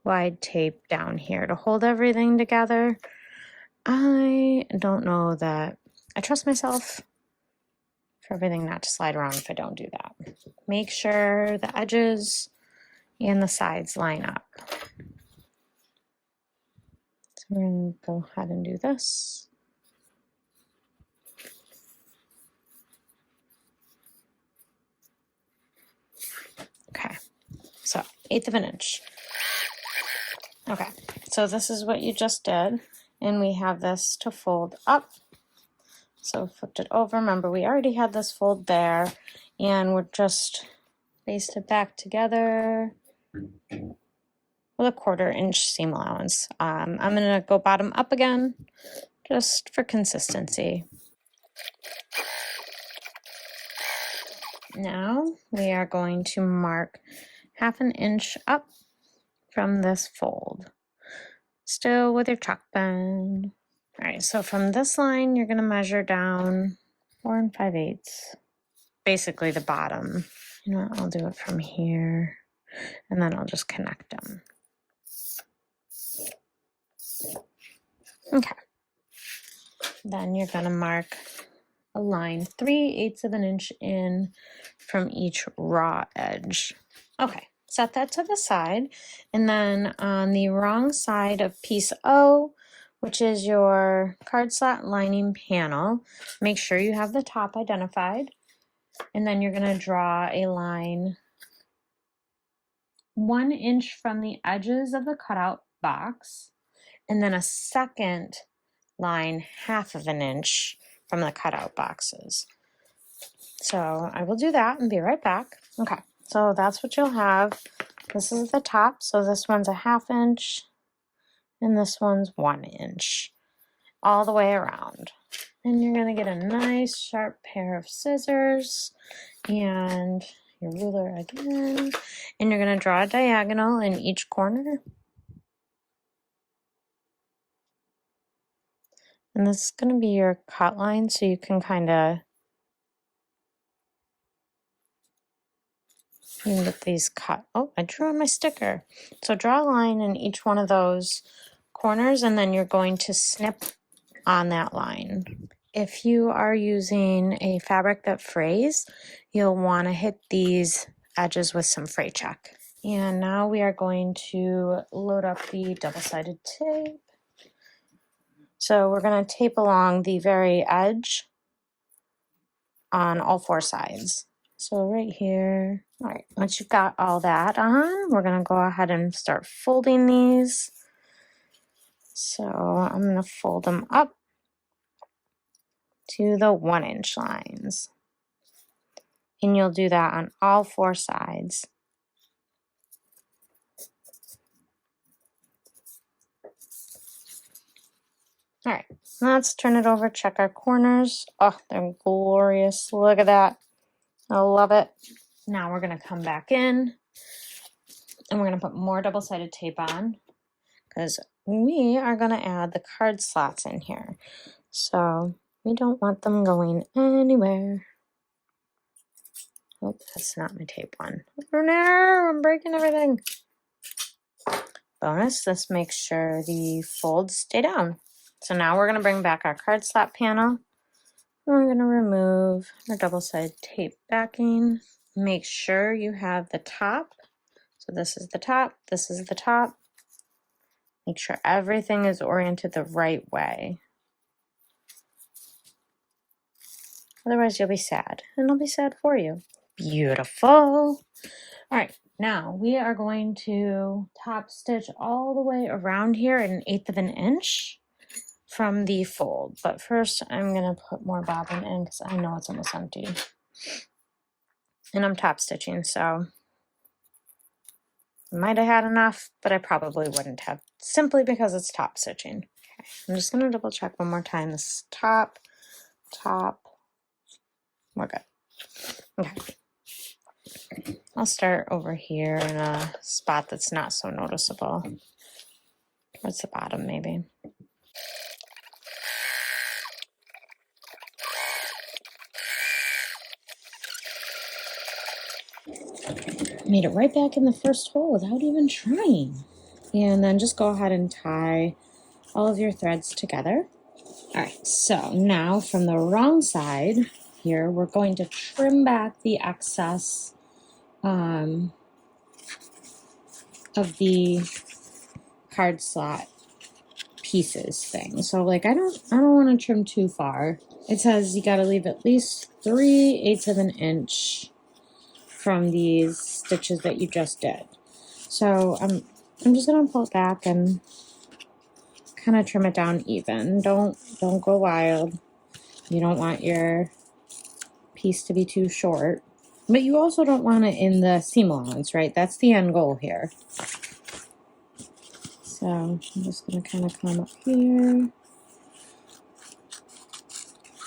wide tape down here to hold everything together. I don't know that I trust myself for everything not to slide around if I don't do that. Make sure the edges and the sides line up. So we're going to go ahead and do this. Okay, so 1/8 of an inch. Okay, so this is what you just did, and we have this to fold up. So flipped it over. Remember, we already had this fold there, and we're just basted it back together with a 1/4 inch seam allowance. I'm going to go bottom up again, just for consistency. Now we are going to mark 1/2 inch up from this fold, still with your chalk pen. All right, so from this line, you're going to measure down 4 5/8, basically the bottom. You know what, I'll do it from here, and then I'll just connect them. Okay. Then you're going to mark a line 3/8 of an inch in from each raw edge. Okay, set that to the side, and then on the wrong side of piece O, which is your card slot lining panel, make sure you have the top identified, and then you're going to draw a line 1 inch from the edges of the cutout box, and then a second line 1/2 of an inch from the cutout boxes. So I will do that and be right back. Okay, so that's what you'll have. This is the top, so this one's a 1/2 inch, and this one's 1 inch, all the way around. And you're gonna get a nice sharp pair of scissors and your ruler again, and you're gonna draw a diagonal in each corner. And this is gonna be your cut line, so you can get these cut. Oh, I drew on my sticker. So draw a line in each one of those corners, and then you're going to snip on that line. If you are using a fabric that frays, you'll want to hit these edges with some fray check. And now we are going to load up the double-sided tape. So we're going to tape along the very edge on all 4 sides. So right here. All right, once you've got all that on, we're going to go ahead and start folding these. So I'm going to fold them up to the 1 inch lines. And you'll do that on all 4 sides. All right, let's turn it over, check our corners. Oh, they're glorious. Look at that. I love it. Now we're gonna come back in and we're gonna put more double-sided tape on because we are gonna add the card slots in here. So we don't want them going anywhere. Oh, that's not my tape one. Oh no, I'm breaking everything. Bonus, this makes sure the folds stay down. So now we're gonna bring back our card slot panel. We're gonna remove our double-sided tape backing. Make sure you have the top. So this is the top, this is the top. Make sure everything is oriented the right way. Otherwise you'll be sad, and I'll be sad for you. Beautiful. All right, now we are going to top stitch all the way around here at 1/8 of an inch from the fold. But first I'm gonna put more bobbin in because I know it's almost empty. And I'm top stitching, so I might have had enough, but I probably wouldn't have, simply because it's top stitching. Okay, I'm just gonna double check one more time. This is top, top. We're good. Okay. I'll start over here in a spot that's not so noticeable. Towards the bottom, maybe. Made it right back in the first hole without even trying. And then just go ahead and tie all of your threads together. All right, so now from the wrong side here, we're going to trim back the excess of the card slot pieces thing. So like I don't want to trim too far. It says you got to leave at least 3/8 of an inch from these stitches that you just did. So I'm just gonna pull it back and kind of trim it down even. Don't go wild. You don't want your piece to be too short, but you also don't want it in the seam allowance, right? That's the end goal here. So I'm just gonna kind of come up here,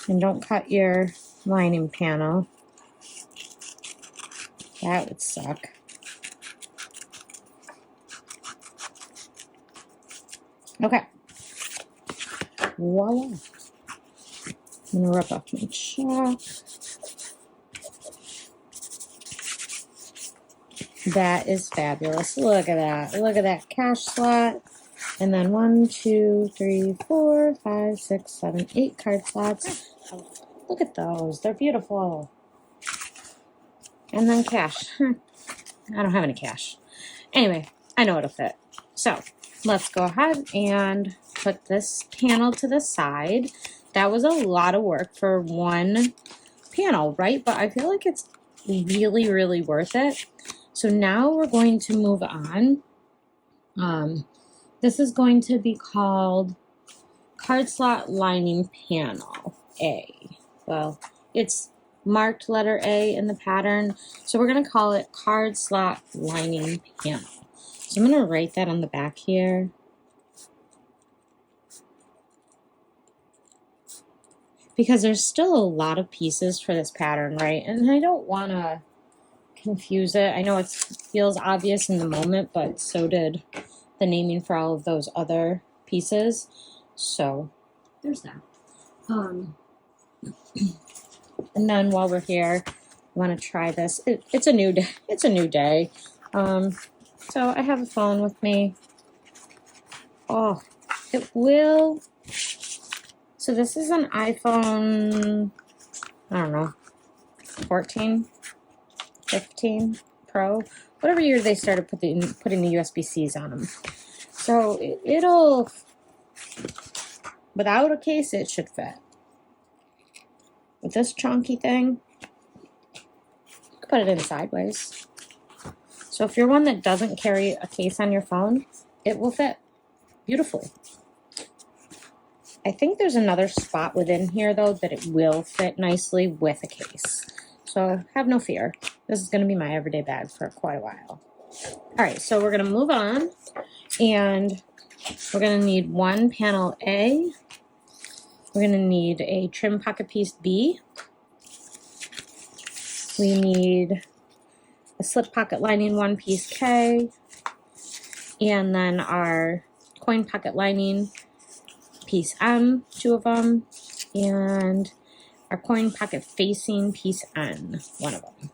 and don't cut your lining panel. That would suck. Okay. Voila. I'm gonna rip off my chalk. That is fabulous. Look at that. Look at that cash slot. And then 1, 2, 3, 4, 5, 6, 7, 8 card slots. Oh, look at those. They're beautiful. And then cash. I don't have any cash. Anyway, I know it'll fit. So let's go ahead and put this panel to the side. That was a lot of work for one panel, right? But I feel like it's really, really worth it. So now we're going to move on. This is going to be called Card Slot Lining Panel A. Well, it's marked letter A in the pattern, so we're going to call it Card Slot Lining Panel. So I'm going to write that on the back here. Because there's still a lot of pieces for this pattern, right? And I don't want to confuse it. I know it feels obvious in the moment, but so did the naming for all of those other pieces. So there's that. And then while we're here, I want to try this. It's a new day. It's a new day. So I have a phone with me. Oh, it will. So this is an iPhone, I don't know, 14, 15 Pro, whatever year they started putting the USB-Cs on them. So it'll, without a case, it should fit. With this chunky thing, you can put it in sideways. So if you're one that doesn't carry a case on your phone, it will fit beautifully. I think there's another spot within here, though, that it will fit nicely with a case. So have no fear. This is going to be my everyday bag for quite a while. All right, so we're going to move on, and we're going to need one panel A We're going to need a trim pocket piece B. We need a slip pocket lining 1 piece K, and then our coin pocket lining piece M, 2 of them, and our coin pocket facing piece N, 1 of them.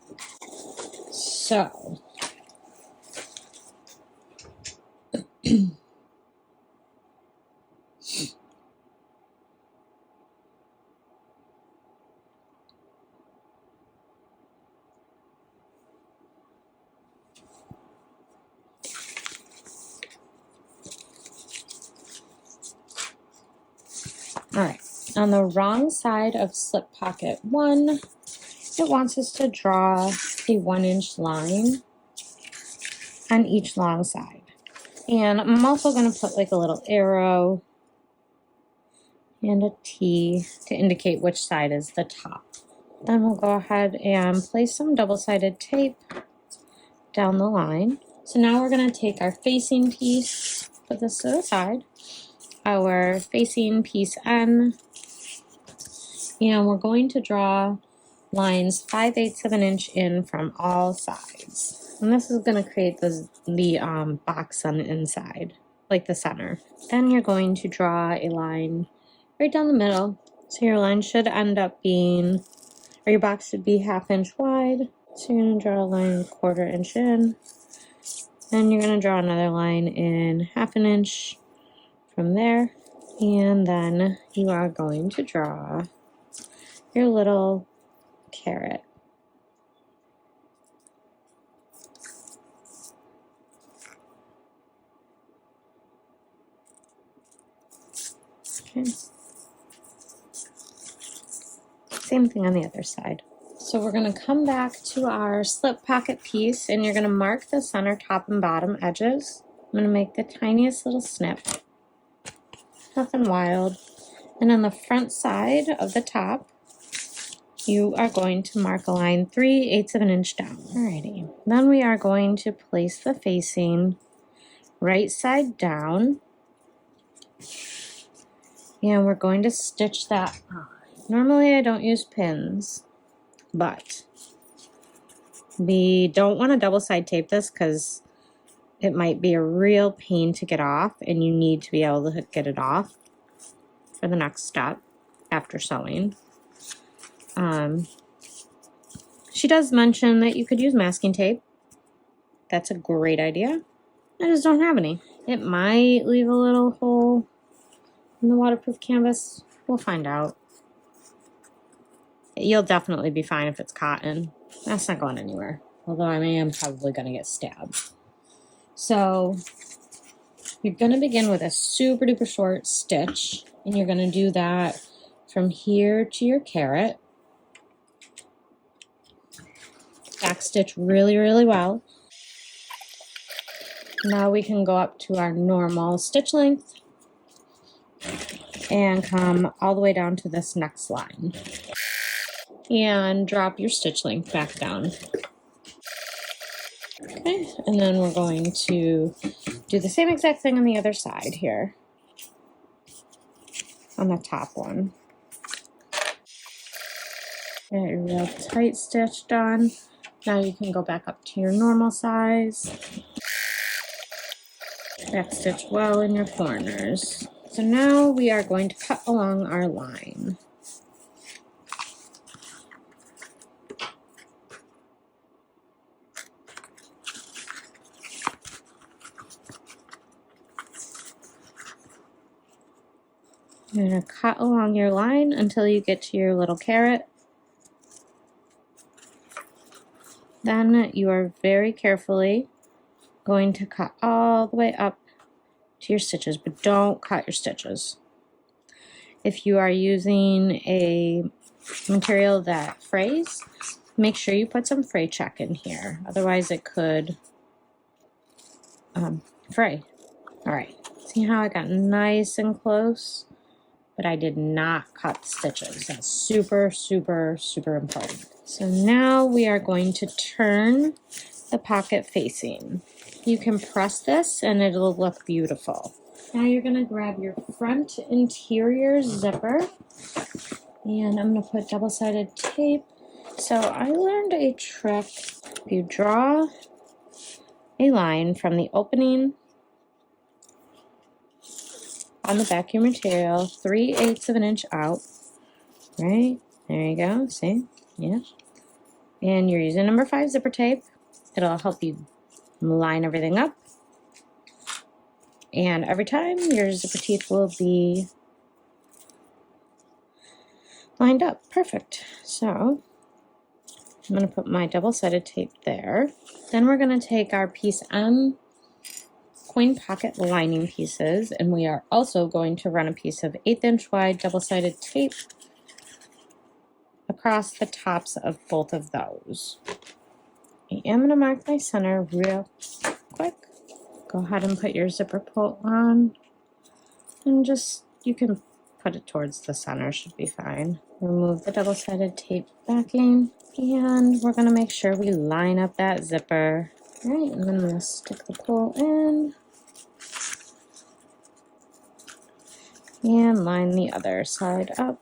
So all right, on the wrong side of slip pocket 1, it wants us to draw a 1-inch line on each long side. And I'm also going to put like a little arrow and a T to indicate which side is the top. Then we'll go ahead and place some double-sided tape down the line. So now we're going to take our facing piece, put this to the side, our facing piece N, and we're going to draw lines 5/8 of an inch in from all sides. And this is going to create the box on the inside, like the center. Then you're going to draw a line right down the middle. So your line should end up being, or your box should be 1/2 inch wide. So you're going to draw a line 1/4 inch in. Then you're going to draw another line in 1/2 inch from there. And then you are going to draw your little carrot. Okay. Same thing on the other side. So we're going to come back to our slip pocket piece, and you're going to mark the center, top, and bottom edges. I'm going to make the tiniest little snip. Nothing wild. And on the front side of the top, you are going to mark a line 3/8 of an inch down. Alrighty. Then we are going to place the facing right side down. And we're going to stitch that on. Normally I don't use pins, but we don't want to double side tape this because it might be a real pain to get off, and you need to be able to get it off for the next step after sewing. She does mention that you could use masking tape. That's a great idea. I just don't have any. It might leave a little hole in the waterproof canvas. We'll find out. You'll definitely be fine if it's cotton. That's not going anywhere. Although I am probably going to get stabbed. So you're going to begin with a super duper short stitch. And you're going to do that from here to your carrot. Back stitch really, really well. Now we can go up to our normal stitch length and come all the way down to this next line. And drop your stitch length back down. Okay, and then we're going to do the same exact thing on the other side here. On the top one. Get a real tight stitch done. Now you can go back up to your normal size. Back stitch well in your corners. So now we are going to cut along our line. You're going to cut along your line until you get to your little carrot. Then you are very carefully going to cut all the way up to your stitches, but don't cut your stitches. If you are using a material that frays, make sure you put some fray check in here. Otherwise it could fray. All right, see how I got nice and close? But I did not cut stitches. That's super, super, super important. So now we are going to turn the pocket facing. You can press this and it'll look beautiful. Now you're going to grab your front interior zipper, and I'm going to put double-sided tape. So I learned a trick. You draw a line from the opening on the back of your material, 3/8 of an inch out, right? There you go, see? Yeah. And you're using number 5 zipper tape. It'll help you line everything up. And every time your zipper teeth will be lined up. Perfect. So I'm going to put my double-sided tape there. Then we're going to take our piece M coin pocket lining pieces, and we are also going to run a piece of 1/8 inch wide double-sided tape across the tops of both of those. I am going to mark my center real quick. Go ahead and put your zipper pull on, and just, you can put it towards the center, should be fine. Remove the double-sided tape backing, and we're going to make sure we line up that zipper. All right, and then I'm going to stick the pull in and line the other side up.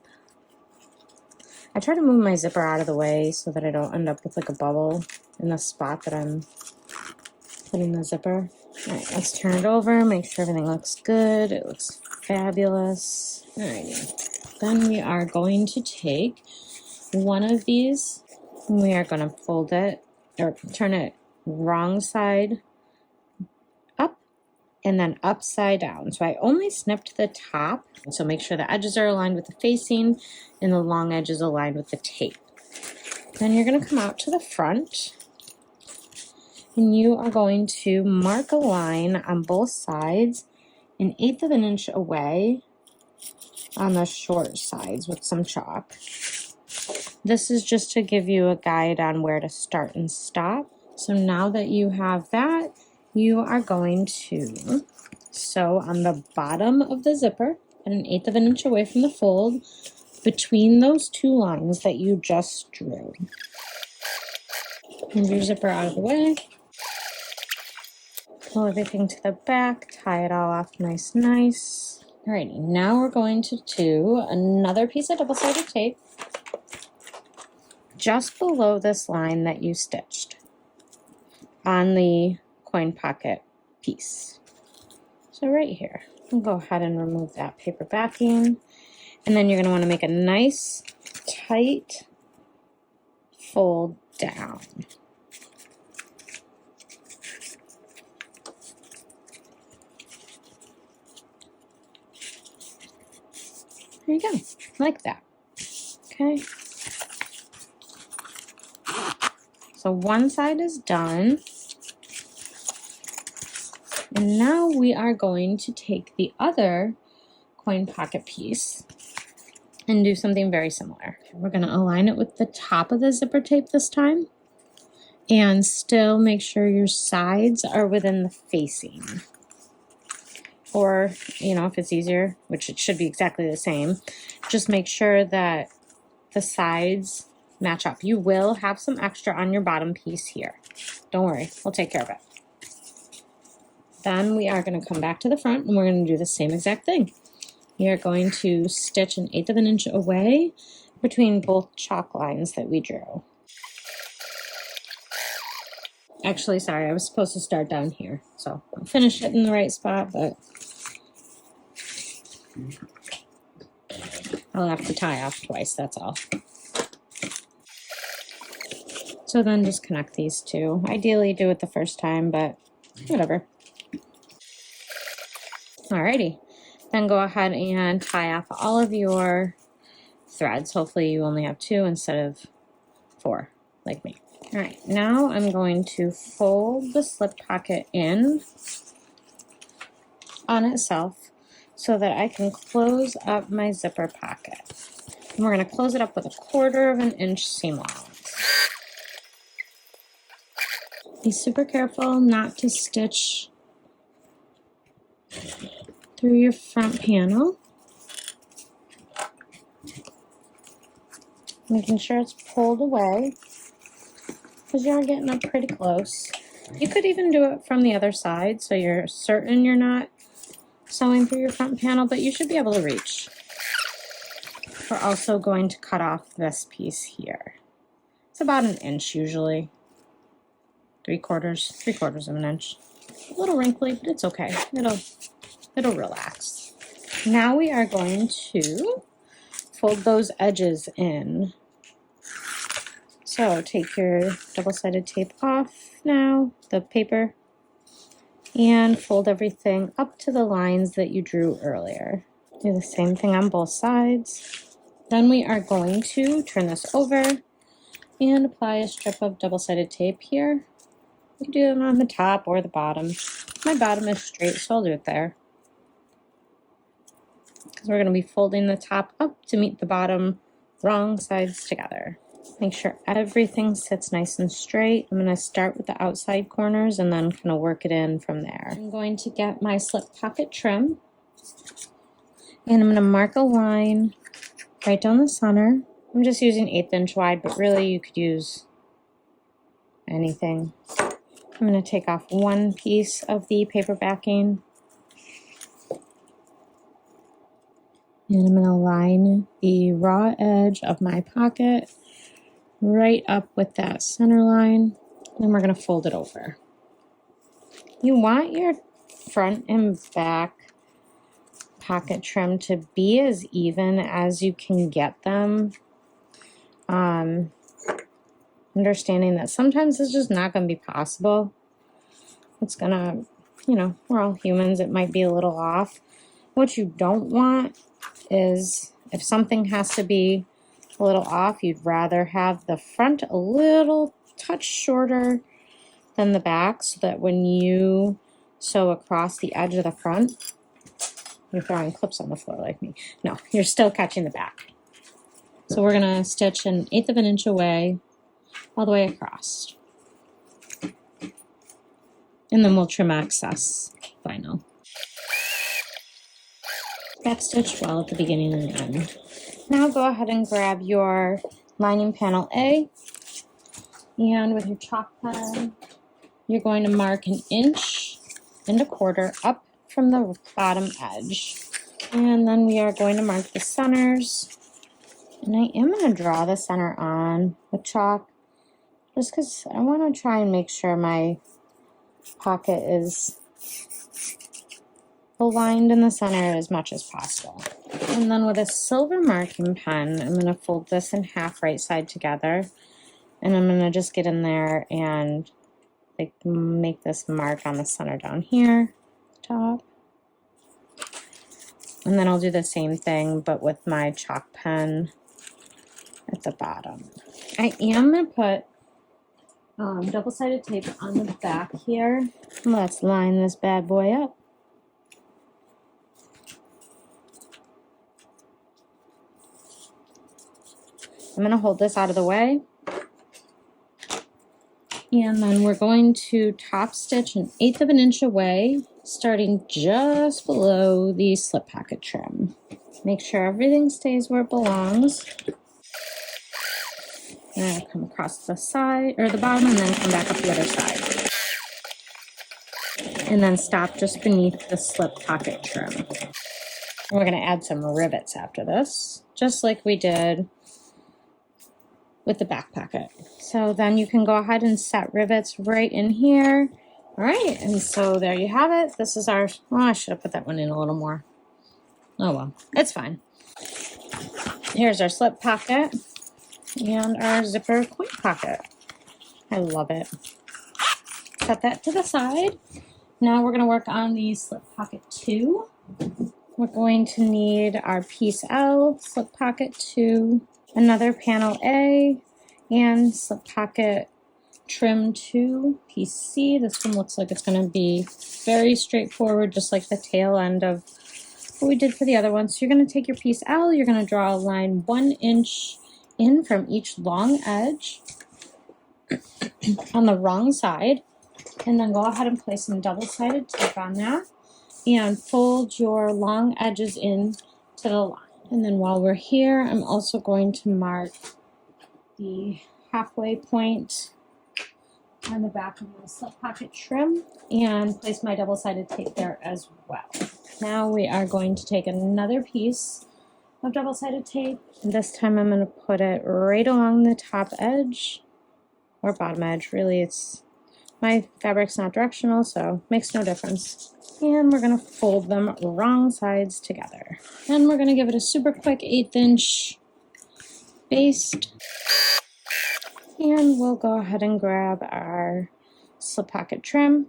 I try to move my zipper out of the way so that I don't end up with like a bubble in the spot that I'm putting the zipper. All right, let's turn it over, make sure everything looks good. It looks fabulous. All right, then we are going to take one of these, and we are going to fold it, or turn it wrong side up and then upside down. So I only snipped the top, so make sure the edges are aligned with the facing and the long edge is aligned with the tape. Then you're going to come out to the front, and you are going to mark a line on both sides 1/8 of an inch away on the short sides with some chalk. This is just to give you a guide on where to start and stop. So now that you have that, you are going to sew on the bottom of the zipper at 1/8 of an inch away from the fold between those two lines that you just drew. Move your zipper out of the way. Pull everything to the back, tie it all off nice. Alrighty, now we're going to do another piece of double-sided tape just below this line that you stitched on the coin pocket piece. So right here, I'll go ahead and remove that paper backing, and then you're going to want to make a nice tight fold down. There you go, like that. Okay. So one side is done. And now we are going to take the other coin pocket piece and do something very similar. We're going to align it with the top of the zipper tape this time, and still make sure your sides are within the facing. Or, you know, if it's easier, which it should be exactly the same, just make sure that the sides match up. You will have some extra on your bottom piece here. Don't worry, we'll take care of it. Then we are going to come back to the front, and we're going to do the same exact thing. You're going to stitch 1/8 of an inch away between both chalk lines that we drew. Actually, sorry, I was supposed to start down here, so I'll finish it in the right spot, but I'll have to tie off twice, that's all. So then just connect these two. Ideally do it the first time, but whatever. Alrighty, then go ahead and tie off all of your threads. Hopefully you only have 2 instead of 4, like me. Alright, now I'm going to fold the slip pocket in on itself so that I can close up my zipper pocket. And we're going to close it up with 1/4 of an inch seam allowance. Be super careful not to stitch through your front panel. Making sure it's pulled away, because you're getting up pretty close. You could even do it from the other side, so you're certain you're not sewing through your front panel, but you should be able to reach. We're also going to cut off this piece here. It's about 1 inch usually. 3/4 of an inch. A little wrinkly, but it's okay. It'll relax. Now we are going to fold those edges in. So take your double-sided tape off now, the paper, and fold everything up to the lines that you drew earlier. Do the same thing on both sides. Then we are going to turn this over and apply a strip of double-sided tape here. You can do it on the top or the bottom. My bottom is straight, so I'll do it there. Because we're going to be folding the top up to meet the bottom, wrong sides together. Make sure everything sits nice and straight. I'm going to start with the outside corners and then kind of work it in from there. I'm going to get my slip pocket trim. And I'm going to mark a line right down the center. I'm just using 1/8 inch wide, but really you could use anything. I'm going to take off one piece of the paper backing. And I'm going to line the raw edge of my pocket right up with that center line. Then we're going to fold it over. You want your front and back pocket trim to be as even as you can get them. Understanding that sometimes it's just not going to be possible. It's going to, you know, we're all humans. It might be a little off. What you don't want is if something has to be a little off, you'd rather have the front a little touch shorter than the back so that when you sew across the edge of the front, you're throwing clips on the floor like me. No, you're still catching the back. So we're going to stitch 1/8 of an inch away all the way across. And then we'll trim excess vinyl. Back stitch well at the beginning and the end. Now go ahead and grab your lining panel A, and with your chalk pen, you're going to mark 1 1/4 inch up from the bottom edge. And then we are going to mark the centers. And I am going to draw the center on with chalk, just because I want to try and make sure my pocket is aligned in the center as much as possible. And then with a silver marking pen, I'm going to fold this in half right side together. And I'm going to just get in there and like make this mark on the center down here, top. And then I'll do the same thing, but with my chalk pen at the bottom. I am going to put double-sided tape on the back here. Let's line this bad boy up. I'm going to hold this out of the way. And then we're going to top stitch 1/8 of an inch away, starting just below the slip pocket trim. Make sure everything stays where it belongs. And come across the side, or the bottom, and then come back up the other side. And then stop just beneath the slip pocket trim. And we're going to add some rivets after this, just like we did with the back pocket. So then you can go ahead and set rivets right in here. All right, and so there you have it. This is our, oh, I should have put that one in a little more. Oh well, it's fine. Here's our slip pocket and our zipper coin pocket. I love it. Set that to the side. Now we're going to work on the slip pocket 2. We're going to need our piece L, slip pocket 2, another panel A, and slip pocket trim 2, piece C. This one looks like it's going to be very straightforward, just like the tail end of what we did for the other one. So you're going to take your piece L, you're going to draw a line 1 inch in from each long edge on the wrong side, and then go ahead and place some double-sided tape on that and fold your long edges in to the line. And then while we're here, I'm also going to mark the halfway point on the back of my slip pocket trim and place my double-sided tape there as well. Now we are going to take another piece of double-sided tape, and this time I'm going to put it right along the top edge or bottom edge. Really, it's my fabric's not directional, so makes no difference. And we're going to fold them wrong sides together. Then we're going to give it a super quick 1/8 inch baste. And we'll go ahead and grab our slip pocket trim.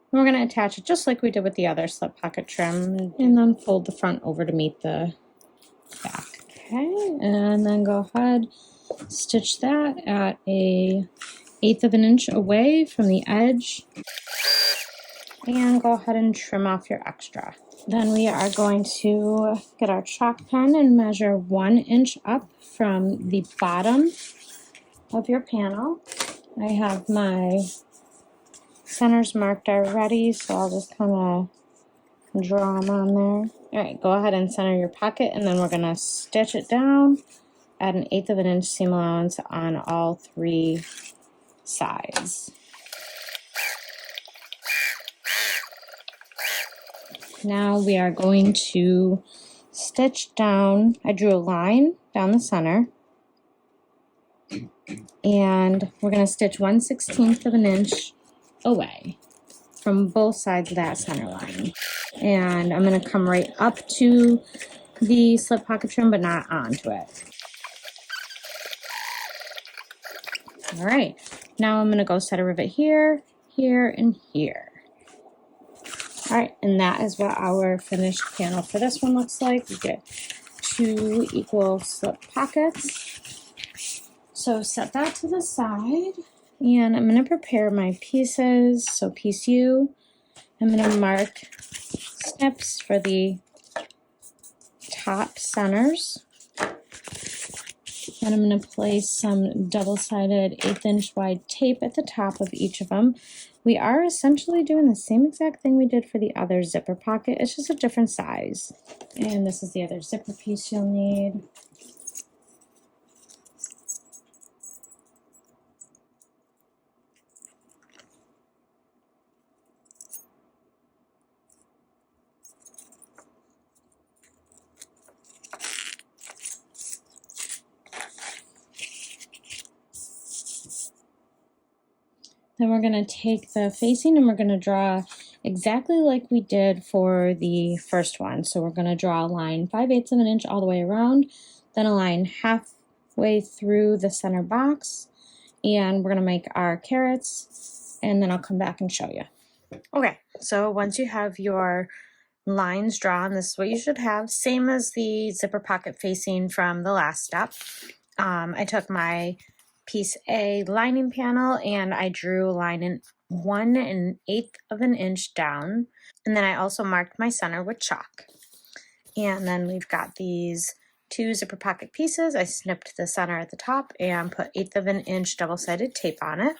And we're going to attach it just like we did with the other slip pocket trim, and then fold the front over to meet the back. Okay, and then go ahead, stitch that at a 1/8 inch away from the edge, and go ahead and trim off your extra. Then we are going to get our chalk pen and measure 1 inch up from the bottom of your panel. I have my centers marked already, so I'll just kind of draw them on there. All right, go ahead and center your pocket, and then we're going to stitch it down at an 1/8 inch seam allowance on all 3 sides. Now we are going to stitch down. I drew a line down the center, and we're going to stitch 1/16 inch away from both sides of that center line. And I'm going to come right up to the slip pocket trim, but not onto it. All right, now I'm going to go set a rivet here, here, and here. All right, and that is what our finished panel for this one looks like. We get 2 equal slip pockets. So set that to the side, and I'm going to prepare my pieces. So piece U, I'm going to mark snips for the top centers. And I'm going to place some double-sided 1/8 inch wide tape at the top of each of them. We are essentially doing the same exact thing we did for the other zipper pocket. It's just a different size. And this is the other zipper piece you'll need. Then we're going to take the facing and we're going to draw exactly like we did for the first one. So we're going to draw a line 5/8 inch all the way around, then a line halfway through the center box, and we're going to make our carrots, and then I'll come back and show you. Okay, so once you have your lines drawn, this is what you should have. Same as the zipper pocket facing from the last step. I took my piece A lining panel and I drew a line in 1/8 inch down, and then I also marked my center with chalk. And then we've got these 2 zipper pocket pieces. I snipped the center at the top and put 1/8 inch double-sided tape on it.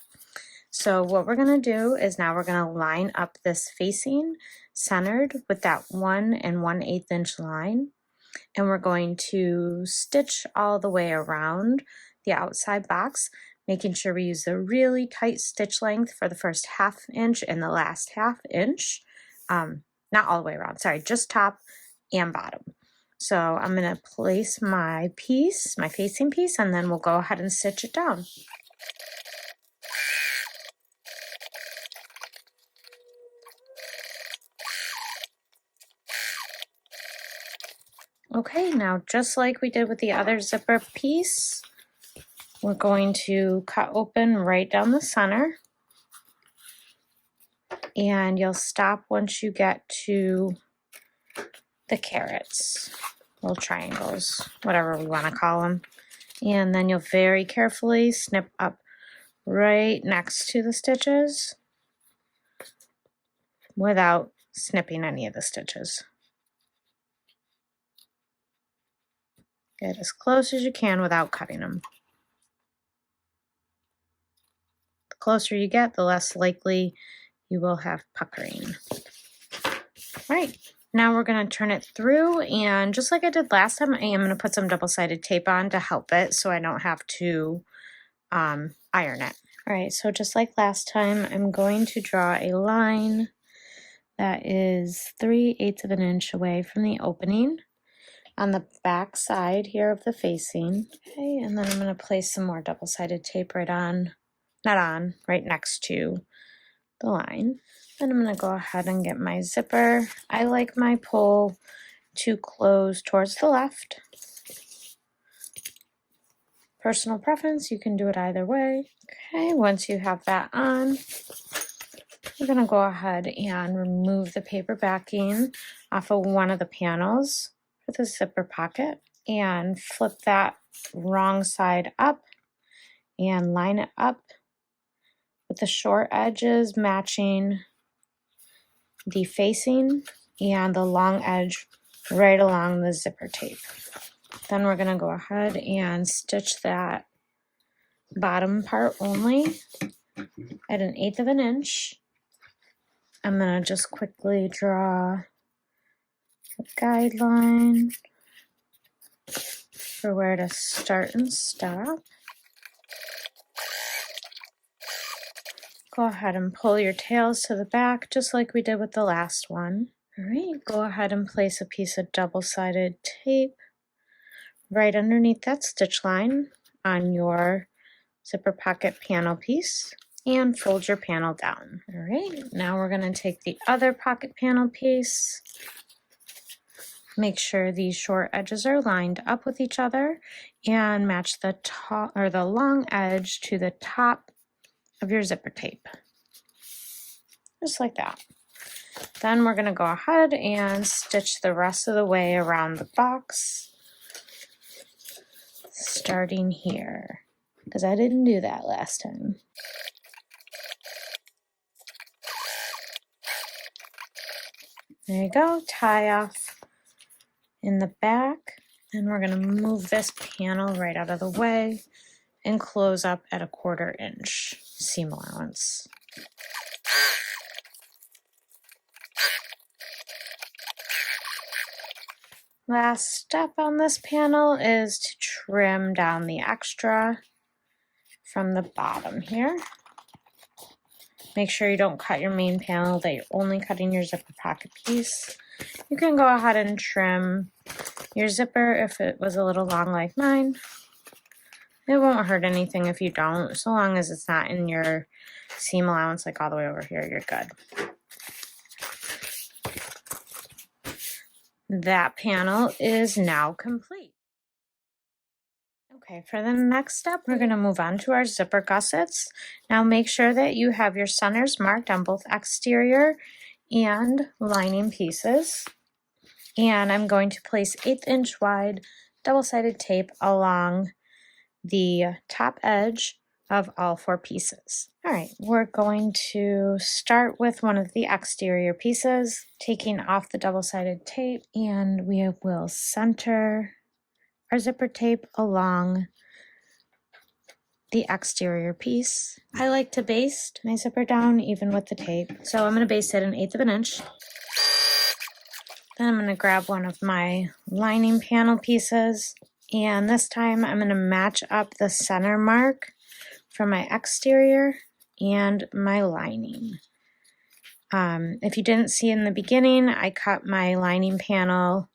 So what we're going to do is now we're going to line up this facing centered with that 1 1/8 inch line, and we're going to stitch all the way around the outside box, making sure we use a really tight stitch length for the first 1/2 inch and the last 1/2 inch. Not all the way around, sorry, just top and bottom. So I'm going to place my piece, my facing piece, and then we'll go ahead and stitch it down. Okay, now just like we did with the other zipper piece, we're going to cut open right down the center, and you'll stop once you get to the carrots, little triangles, whatever we want to call them. And then you'll very carefully snip up right next to the stitches without snipping any of the stitches. Get as close as you can without cutting them. The closer you get, the less likely you will have puckering. All right, now we're going to turn it through, and just like I did last time, I am going to put some double-sided tape on to help it so I don't have to iron it. All right, so just like last time, I'm going to draw a line that is 3/8 of an inch away from the opening on the back side here of the facing. Okay, and then I'm going to place some more double-sided tape right next to the line. Then I'm going to go ahead and get my zipper. I like my pull to close towards the left. Personal preference, you can do it either way. Okay, once you have that on, we're going to go ahead and remove the paper backing off of one of the panels for the zipper pocket and flip that wrong side up and line it up with the short edges matching the facing and the long edge right along the zipper tape. Then we're going to go ahead and stitch that bottom part only at 1/8 of an inch. I'm going to just quickly draw a guideline for where to start and stop. Go ahead and pull your tails to the back just like we did with the last one. All right, go ahead and place a piece of double-sided tape right underneath that stitch line on your zipper pocket panel piece and fold your panel down. All right, now we're going to take the other pocket panel piece. Make sure these short edges are lined up with each other and match the top or the long edge to the top of your zipper tape. Just like that. Then we're going to go ahead and stitch the rest of the way around the box, starting here, because I didn't do that last time. There you go, tie off in the back, and we're going to move this panel right out of the way and close up at 1/4 inch seam allowance. Last step on this panel is to trim down the extra from the bottom here. Make sure you don't cut your main panel, that you're only cutting your zipper pocket piece. You can go ahead and trim your zipper if it was a little long like mine. It won't hurt anything if you don't, so long as it's not in your seam allowance like all the way over here, you're good. That panel is now complete. Okay, for the next step, we're going to move on to our zipper gussets. Now make sure that you have your centers marked on both exterior and lining pieces. And I'm going to place 1/8 inch wide double-sided tape along the top edge of all 4 pieces. All right, we're going to start with one of the exterior pieces, taking off the double-sided tape, and we will center our zipper tape along the exterior piece. I like to baste my zipper down even with the tape, so I'm going to baste it 1/8 of an inch. Then I'm going to grab one of my lining panel pieces, and this time I'm going to match up the center mark from my exterior and my lining. If you didn't see in the beginning, I cut my lining panel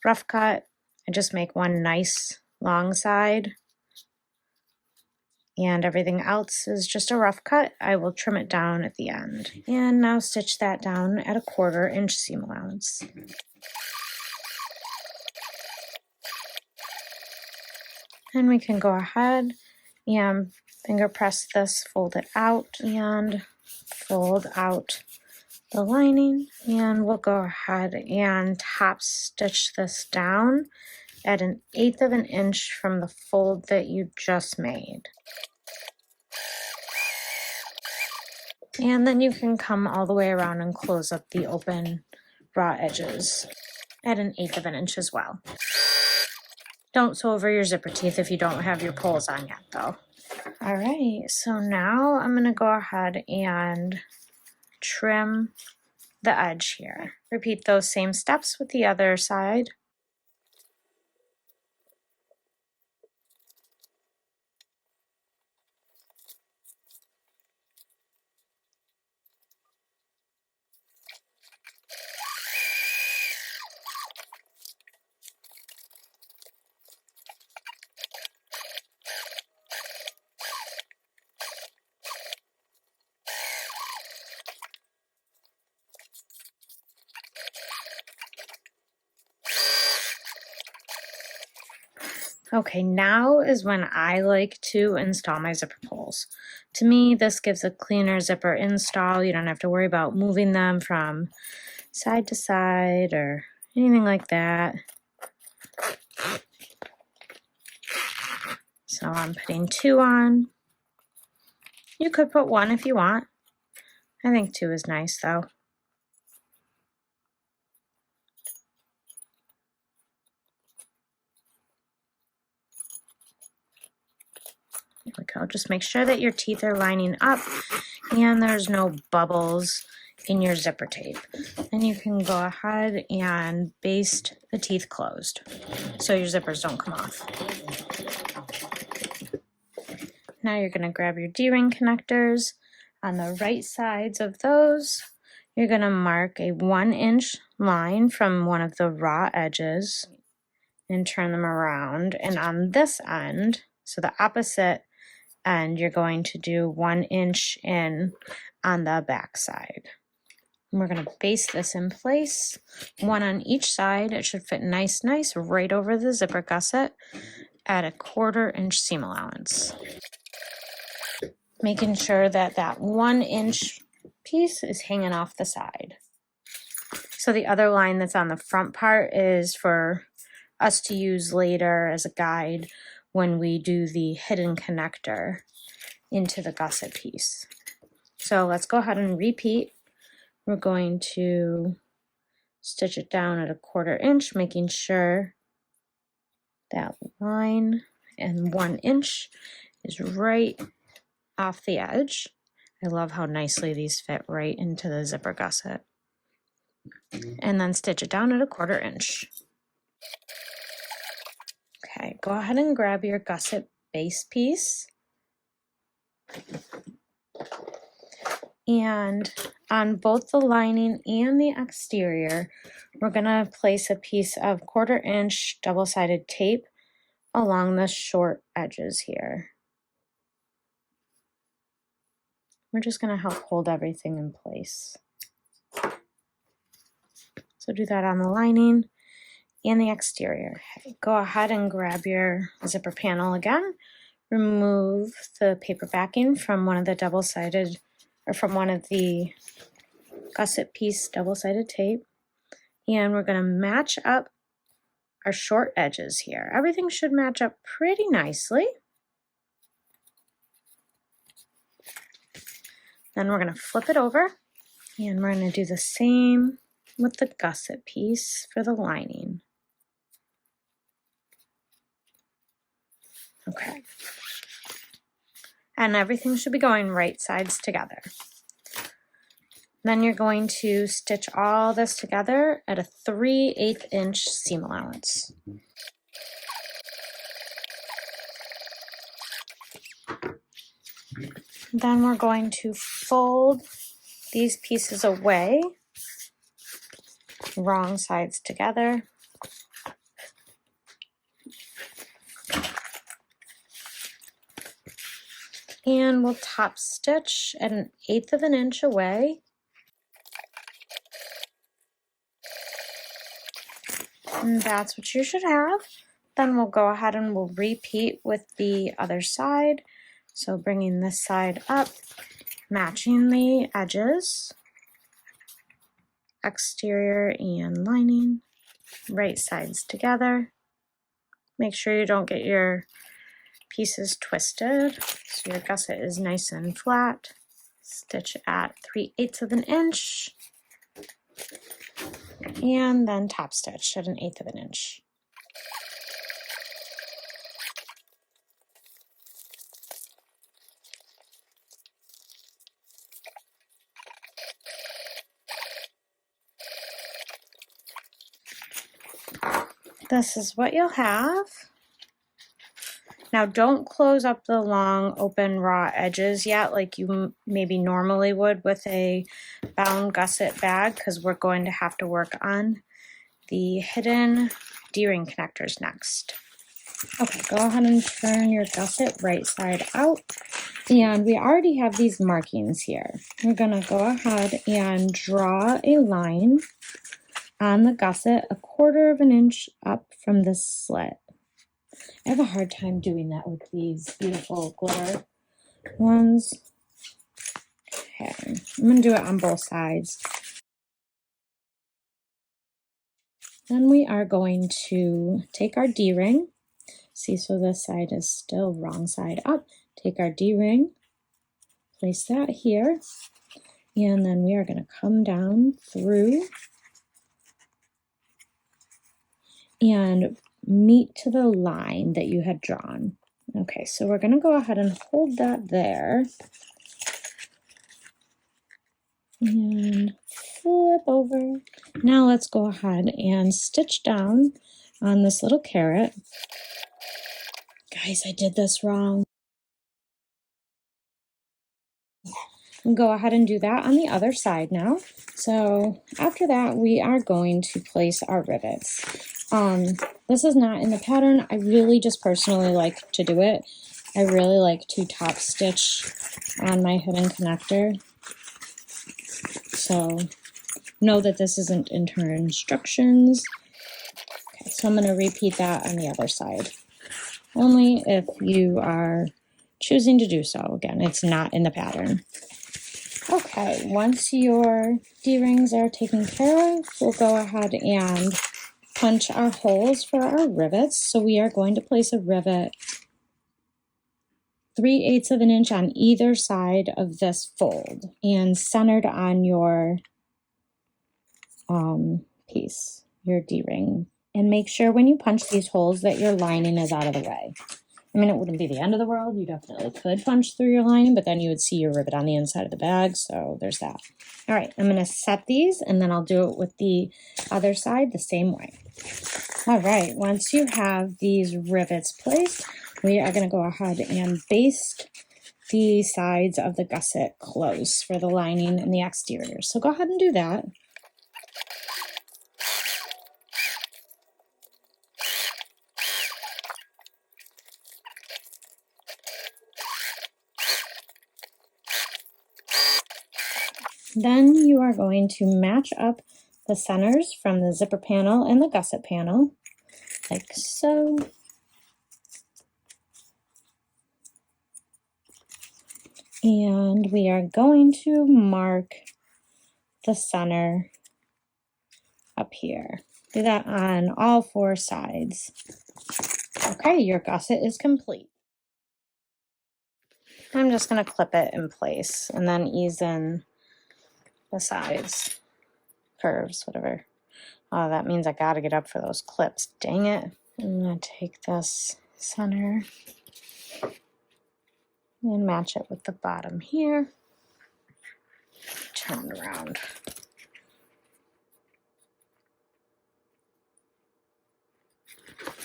rough cut. I just make one nice long side, and everything else is just a rough cut. I will trim it down at the end. And now stitch that down at 1/4 inch seam allowance. And we can go ahead and finger press this, fold it out, and fold out the lining. And we'll go ahead and top stitch this down at 1/8 of an inch from the fold that you just made. And then you can come all the way around and close up the open raw edges at 1/8 of an inch as well. Don't sew over your zipper teeth if you don't have your pulls on yet though. All right, so now I'm gonna go ahead and trim the edge here. Repeat those same steps with the other side. Okay, now is when I like to install my zipper pulls. To me, this gives a cleaner zipper install. You don't have to worry about moving them from side to side or anything like that. So I'm putting 2 on. You could put 1 if you want. I think 2 is nice though. There we go. Just make sure that your teeth are lining up and there's no bubbles in your zipper tape. Then you can go ahead and baste the teeth closed so your zippers don't come off. Now you're going to grab your D-ring connectors. On the right sides of those, you're going to mark a 1-inch line from one of the raw edges and turn them around. And on this end, so the opposite end, you're going to do 1 inch in on the back side. And we're going to baste this in place, 1 on each side. It should fit nice right over the zipper gusset at a 1/4 inch seam allowance. Making sure that that 1 inch piece is hanging off the side. So the other line that's on the front part is for us to use later as a guide when we do the hidden connector into the gusset piece. So let's go ahead and repeat. We're going to stitch it down at a 1/4 inch, making sure that line and 1 inch is right off the edge. I love how nicely these fit right into the zipper gusset. And then stitch it down at a 1/4 inch. Okay, go ahead and grab your gusset base piece. And on both the lining and the exterior, we're going to place a piece of 1/4 inch double-sided tape along the short edges here. We're just going to help hold everything in place. So do that on the lining and the exterior. Go ahead and grab your zipper panel again. Remove the paper backing from one of the double-sided, or from one of the gusset piece double-sided tape. And we're going to match up our short edges here. Everything should match up pretty nicely. Then we're going to flip it over and we're going to do the same with the gusset piece for the lining. Okay. And everything should be going right sides together. Then you're going to stitch all this together at a 3/8 inch seam allowance. Then we're going to fold these pieces away, wrong sides together. And we'll top stitch at 1/8 inch away. And that's what you should have. Then we'll go ahead and we'll repeat with the other side. So bringing this side up, matching the edges, exterior and lining, right sides together. Make sure you don't get your pieces twisted, so your gusset is nice and flat. Stitch at 3/8 inch, and then top stitch at 1/8 inch. This is what you'll have. Now don't close up the long open raw edges yet like you maybe normally would with a bound gusset bag, because we're going to have to work on the hidden D-ring connectors next. Okay, go ahead and turn your gusset right side out. And we already have these markings here. We're going to go ahead and draw a line on the gusset a 1/4 inch up from the slit. I have a hard time doing that with these beautiful glitter ones. Okay, I'm going to do it on both sides. Then we are going to take our D-ring. See, so this side is still wrong side up. Take our D-ring, place that here, and then we are going to come down through and meet to the line that you had drawn. Okay, so we're going to go ahead and hold that there. And flip over. Now let's go ahead and stitch down on this little carrot. Guys, I did this wrong. Go ahead and do that on the other side now. So after that, we are going to place our rivets. This is not in the pattern. I really just personally like to do it. I really like to top stitch on my hidden connector. So know that this isn't in her instructions. Okay, so I'm going to repeat that on the other side. Only if you are choosing to do so. Again, it's not in the pattern. Okay, once your D-rings are taken care of, we'll go ahead and punch our holes for our rivets. So we are going to place a rivet 3/8 of an inch on either side of this fold and centered on your piece, your D-ring. And make sure when you punch these holes that your lining is out of the way. I mean, it wouldn't be the end of the world. You definitely could punch through your lining, but then you would see your rivet on the inside of the bag, so there's that. All right, I'm going to set these, and then I'll do it with the other side the same way. All right, once you have these rivets placed, we are going to go ahead and baste the sides of the gusset close for the lining and the exterior. So go ahead and do that. Then you are going to match up the centers from the zipper panel and the gusset panel, like so. And we are going to mark the center up here. Do that on all 4 sides. Okay, your gusset is complete. I'm just going to clip it in place and then ease in the sides, curves, whatever. Oh, that means I got to get up for those clips. Dang it. I'm going to take this center and match it with the bottom here. Turn it around.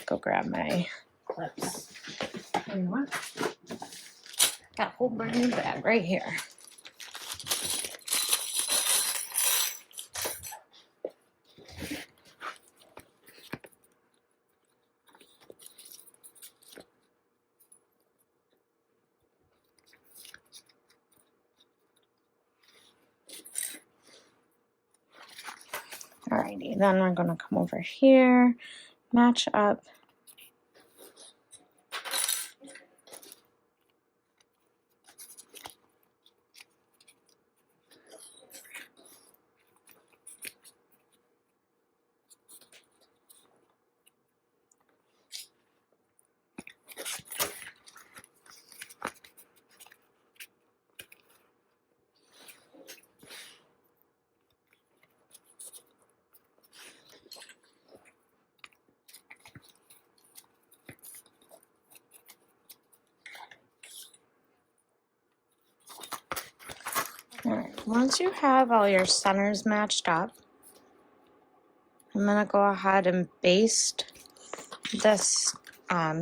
Go grab my clips. You know what? Got a whole brand new bag right here. Alrighty, then we're gonna come over here, match up. Alright, once you have all your centers matched up, I'm gonna go ahead and baste this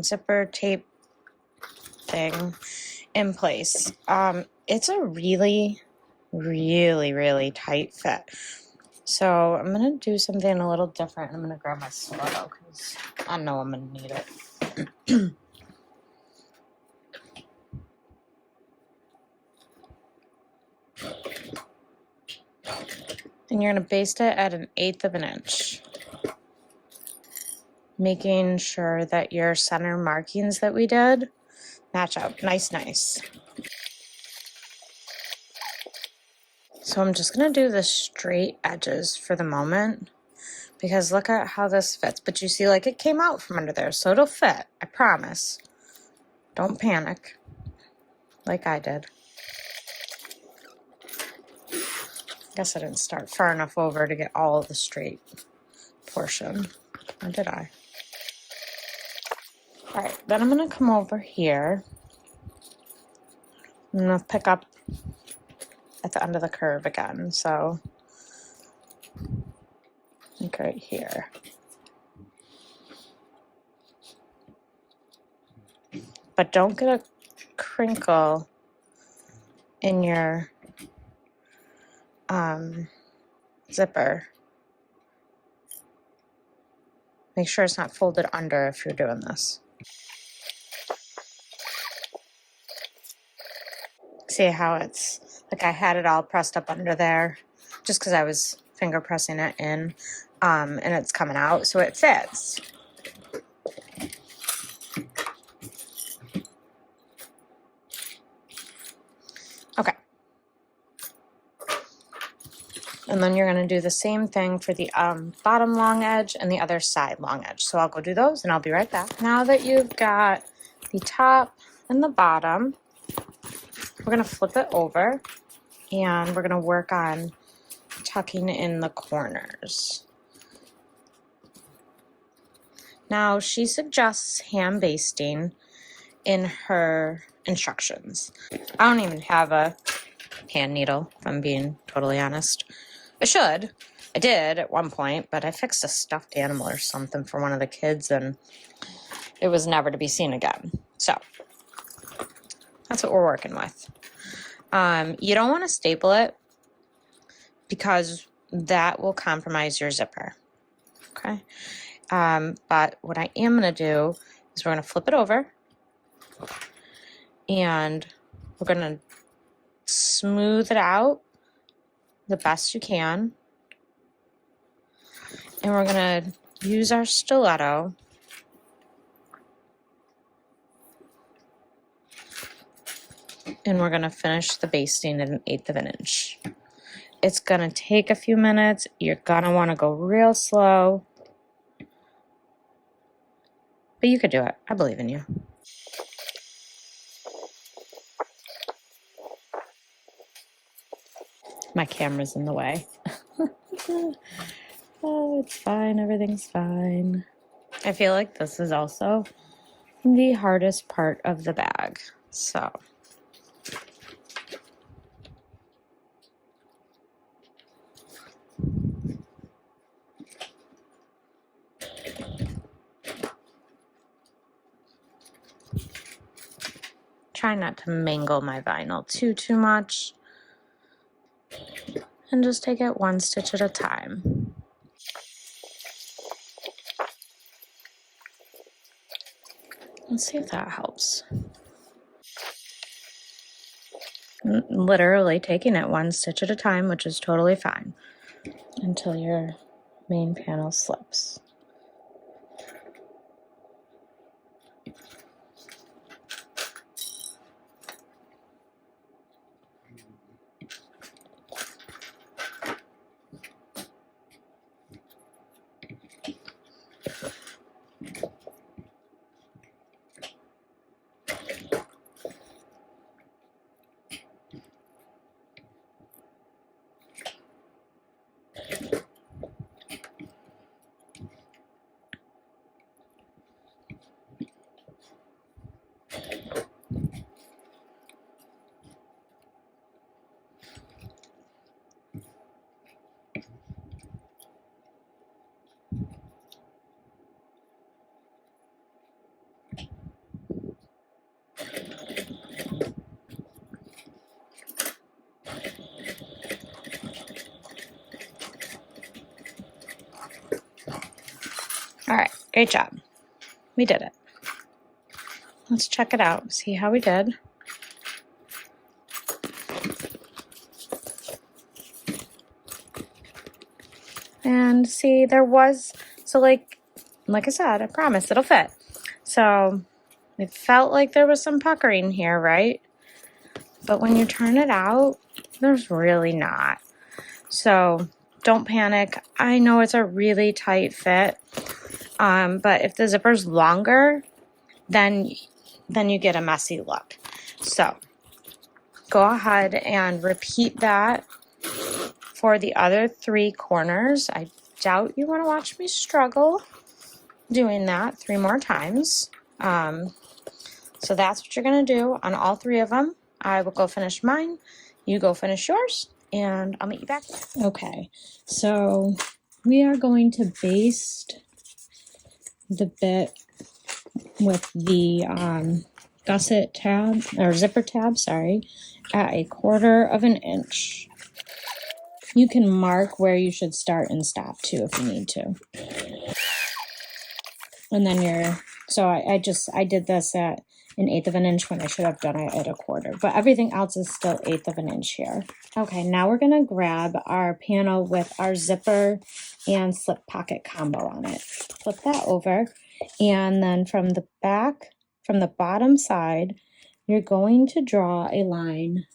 zipper tape thing in place. It's a really, really, really tight fit. So I'm gonna do something a little different. I'm gonna grab my swallow because I know I'm gonna need it. And you're gonna baste it at 1/8 of an inch. making sure that your center markings that we did match up. Nice, nice. So I'm just gonna do the straight edges for the moment because look at how this fits. But you see, like, it came out from under there, so it'll fit, I promise. Don't panic like I did. Guess I didn't start far enough over to get all of the straight portion, or did I? All right, then I'm gonna come over here. I'm gonna pick up at the end of the curve again, so like right here. But don't get a crinkle in your zipper. Make sure it's not folded under if you're doing this. See how it's like I had it all pressed up under there just because I was finger pressing it in, and it's coming out so it fits. Okay. And then you're going to do the same thing for the bottom long edge and the other side long edge. So I'll go do those and I'll be right back. Now that you've got the top and the bottom, we're going to flip it over and we're going to work on tucking in the corners. Now she suggests hand basting in her instructions. I don't even have a hand needle, if I'm being totally honest. I should. I did at one point, but I fixed a stuffed animal or something for one of the kids and it was never to be seen again. So that's what we're working with. You don't want to staple it because that will compromise your zipper. Okay. But what I am going to do is we're going to flip it over and we're going to smooth it out the best you can. And we're going to use our stiletto and we're going to finish the basting at 1/8 of an inch. It's going to take a few minutes. You're going to want to go real slow. But you could do it. I believe in you. My camera's in the way. Oh, it's fine. Everything's fine. I feel like this is also the hardest part of the bag. So. Try not to mangle my vinyl too much. And just take it one stitch at a time. Let's see if that helps. Literally taking it one stitch at a time, which is totally fine, until your main panel slips. All right, great job. We did it. Let's check it out, see how we did. And see, there was, so like like I said, I promise it'll fit. So it felt like there was some puckering here, right? But when you turn it out, there's really not. So don't panic. I know it's a really tight fit, but if the zipper's longer, then you get a messy look. So go ahead and repeat that for the other 3 corners. I doubt you want to watch me struggle doing that 3 more times. So that's what you're going to do on all 3 of them. I will go finish mine. You go finish yours, and I'll meet you back. Okay, so we are going to baste the bit with the gusset tab, or zipper tab, sorry, at 1/4 inch. You can mark where you should start and stop too if you need to. And then I did this at 1/8 inch when I should have done it at 1/4, but everything else is still 1/8 inch here. Okay, now we're gonna grab our panel with our zipper and slip pocket combo on it. Flip that over, and then from the back, from the bottom side, you're going to draw a line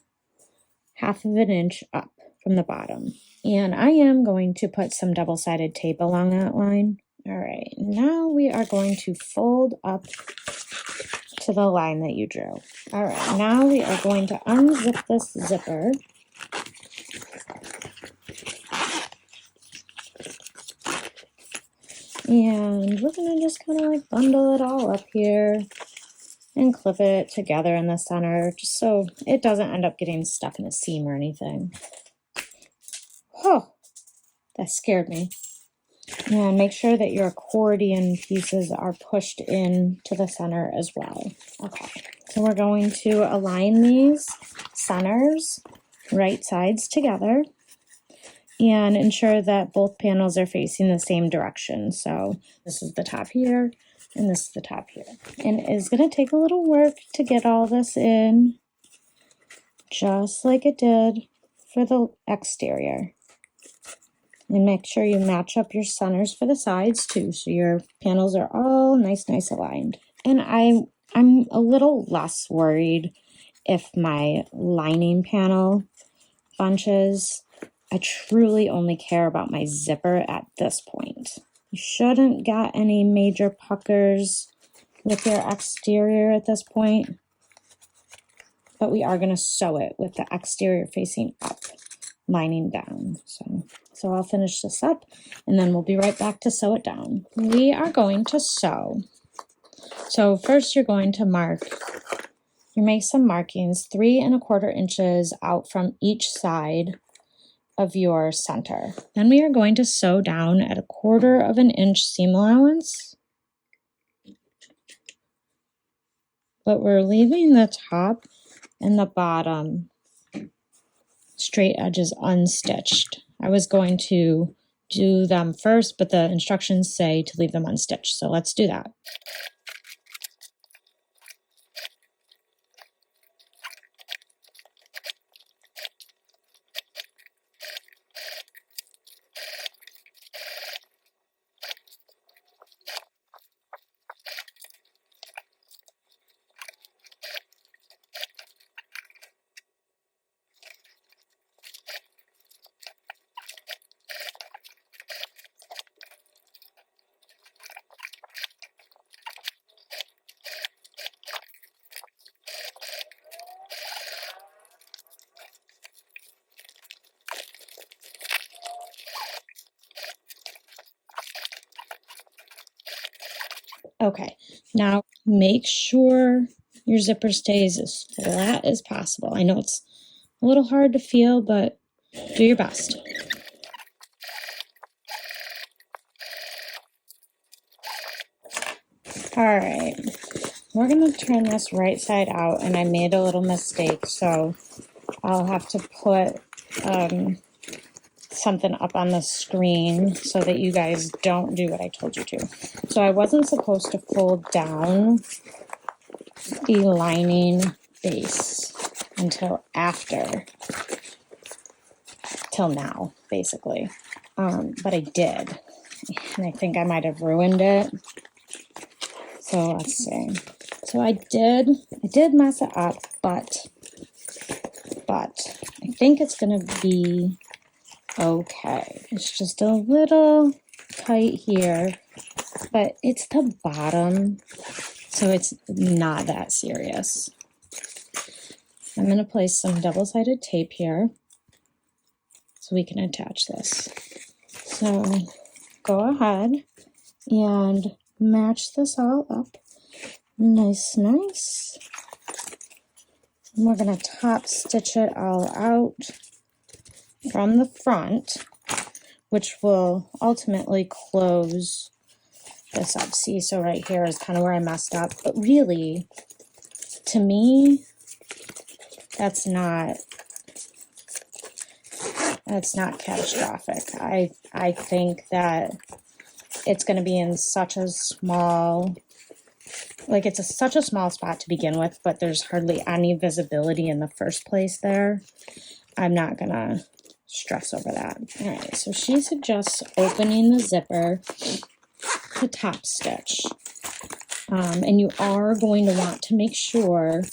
1/2 inch up from the bottom. And I am going to put some double-sided tape along that line. All right, now we are going to fold up to the line that you drew. All right, now we are going to unzip this zipper. And we're gonna just kind of like bundle it all up here and clip it together in the center, just so it doesn't end up getting stuck in a seam or anything. Oh, that scared me. And make sure that your accordion pieces are pushed in to the center as well. Okay, so we're going to align these centers, right sides together, and ensure that both panels are facing the same direction. So this is the top here, and this is the top here. And it's going to take a little work to get all this in, just like it did for the exterior. And make sure you match up your centers for the sides too, so your panels are all nice aligned. And I'm a little less worried if my lining panel bunches. I truly only care about my zipper at this point. You shouldn't get any major puckers with your exterior at this point, but we are going to sew it with the exterior facing up, lining down. So I'll finish this up, and then we'll be right back to sew it down. We are going to sew. So first you're going to make some markings 3 1/4 inches out from each side of your center. Then we are going to sew down at 1/4 inch seam allowance, but we're leaving the top and the bottom straight edges unstitched. I was going to do them first, but the instructions say to leave them unstitched, so let's do that. Okay, now make sure your zipper stays as flat as possible. I know it's a little hard to feel, but do your best. All right, we're gonna turn this right side out, and I made a little mistake, so I'll have to put something up on the screen so that you guys don't do what I told you to. So I wasn't supposed to fold down the lining base until till now, basically. But I did. and I think I might have ruined it. So let's see. So I did mess it up, but I think it's gonna be okay. It's just a little tight here, but it's the bottom, so it's not that serious. I'm gonna place some double-sided tape here so we can attach this. So go ahead and match this all up nice. And we're going to top stitch it all out from the front, which will ultimately close this up. See, so right here is kind of where I messed up, but really, to me, that's not catastrophic. I think that it's going to be in such a small, like it's such a small spot to begin with, but there's hardly any visibility in the first place there. I'm not going to stress over that. All right, so she suggests opening the zipper to top stitch. And you are going to want to make sure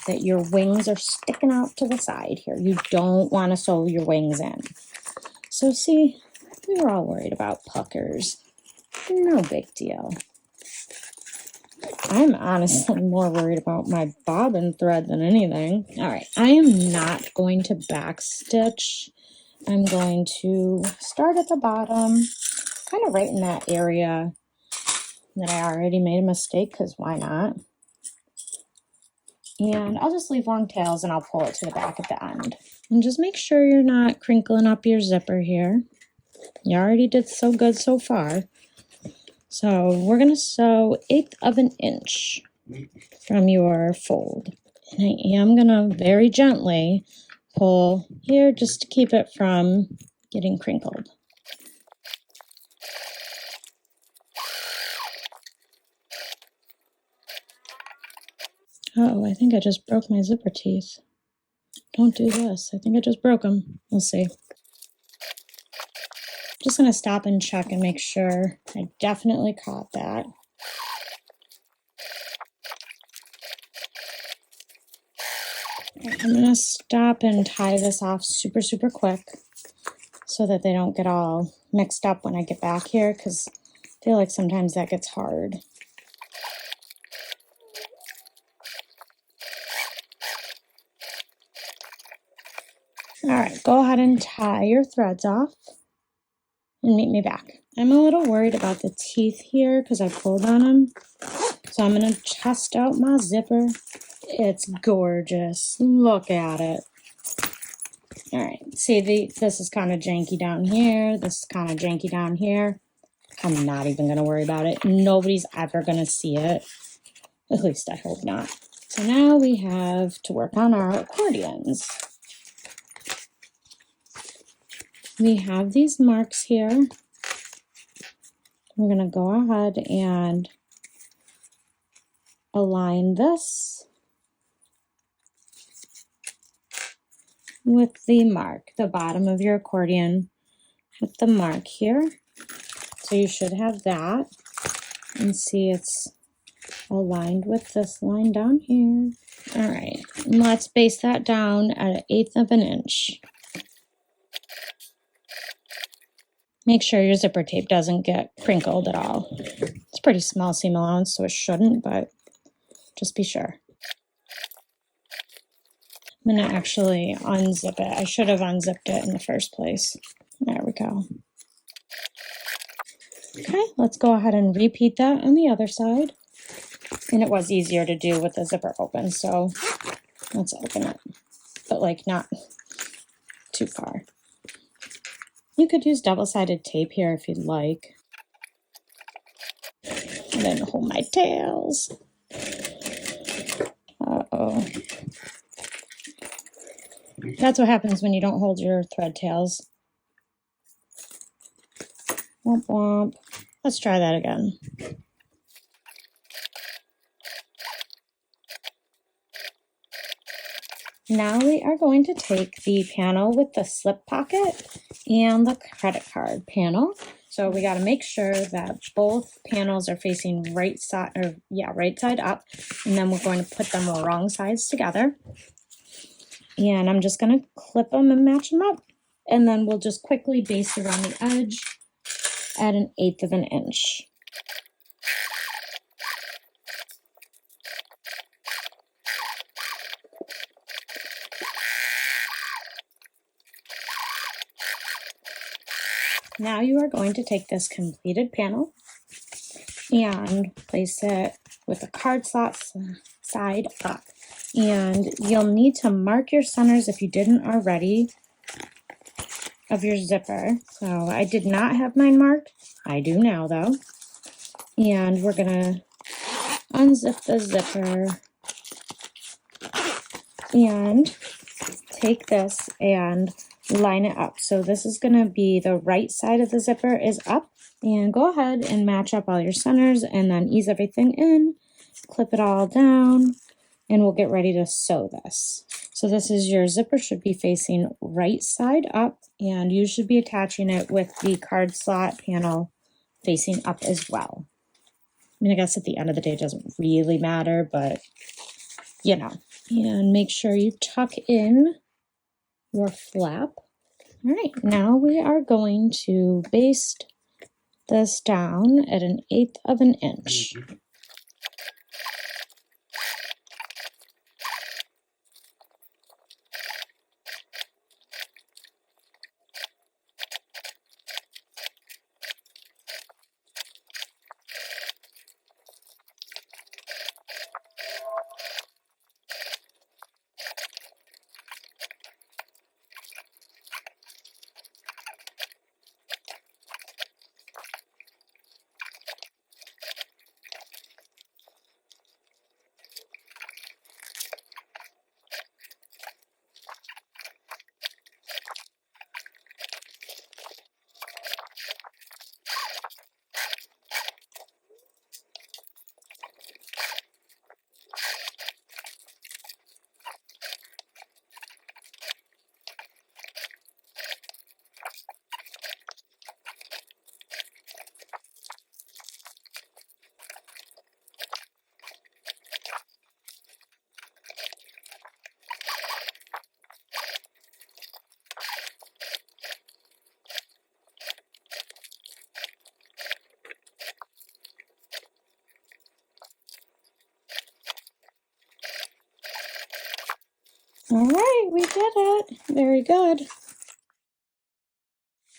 that your wings are sticking out to the side here. You don't want to sew your wings in. So see, we were all worried about puckers. No big deal. I'm honestly more worried about my bobbin thread than anything. All right, I am not going to back stitch. I'm going to start at the bottom, kind of right in that area that I already made a mistake, because why not? And I'll just leave long tails and I'll pull it to the back at the end. And just make sure you're not crinkling up your zipper here. You already did so good so far. So we're going to sew 1/8 of an inch from your fold. And I am going to very gently pull here just to keep it from getting crinkled. Oh, I think I just broke my zipper teeth. Don't do this. I think I just broke them. We'll see. Just going to stop and check and make sure I definitely caught that. I'm going to stop and tie this off super quick so that they don't get all mixed up when I get back here, because I feel like sometimes that gets hard. All right, go ahead and tie your threads off and meet me back. I'm a little worried about the teeth here because I pulled on them. So I'm going to test out my zipper. It's gorgeous. Look at it. All right, see, this is kind of janky down here. This is kind of janky down here. I'm not even going to worry about it. Nobody's ever going to see it. At least I hope not. So now we have to work on our accordions. We have these marks here. We're going to go ahead and align this with the mark, the bottom of your accordion with the mark here. So you should have that, and see it's aligned with this line down here. All right, and let's base that down at 1/8 of an inch. Make sure your zipper tape doesn't get crinkled at all. It's pretty small seam allowance, so it shouldn't, but just be sure. I'm going to actually unzip it. I should have unzipped it in the first place. There we go. Okay, let's go ahead and repeat that on the other side. And it was easier to do with the zipper open, so let's open it. But like not too far. You could use double-sided tape here if you'd like. And then hold my tails. Uh-oh. That's what happens when you don't hold your thread tails. Womp womp. Let's try that again. Now we are going to take the panel with the slip pocket and the credit card panel. So we got to make sure that both panels are facing right side up, and then we're going to put them wrong sides together. And I'm just going to clip them and match them up. And then we'll just quickly baste around the edge at 1/8 of an inch. Now you are going to take this completed panel and place it with the card slot side up. And you'll need to mark your centers if you didn't already of your zipper. So I did not have mine marked. I do now though. And we're gonna unzip the zipper and take this and line it up. So this is gonna be the right side of the zipper is up, and go ahead and match up all your centers and then ease everything in, clip it all down, and we'll get ready to sew this. So this is your zipper should be facing right side up, and you should be attaching it with the card slot panel facing up as well. I mean, I guess at the end of the day, it doesn't really matter, but you know. And make sure you tuck in your flap. All right, now we are going to baste this down at 1/8 of an inch. All right, we did it. Very good.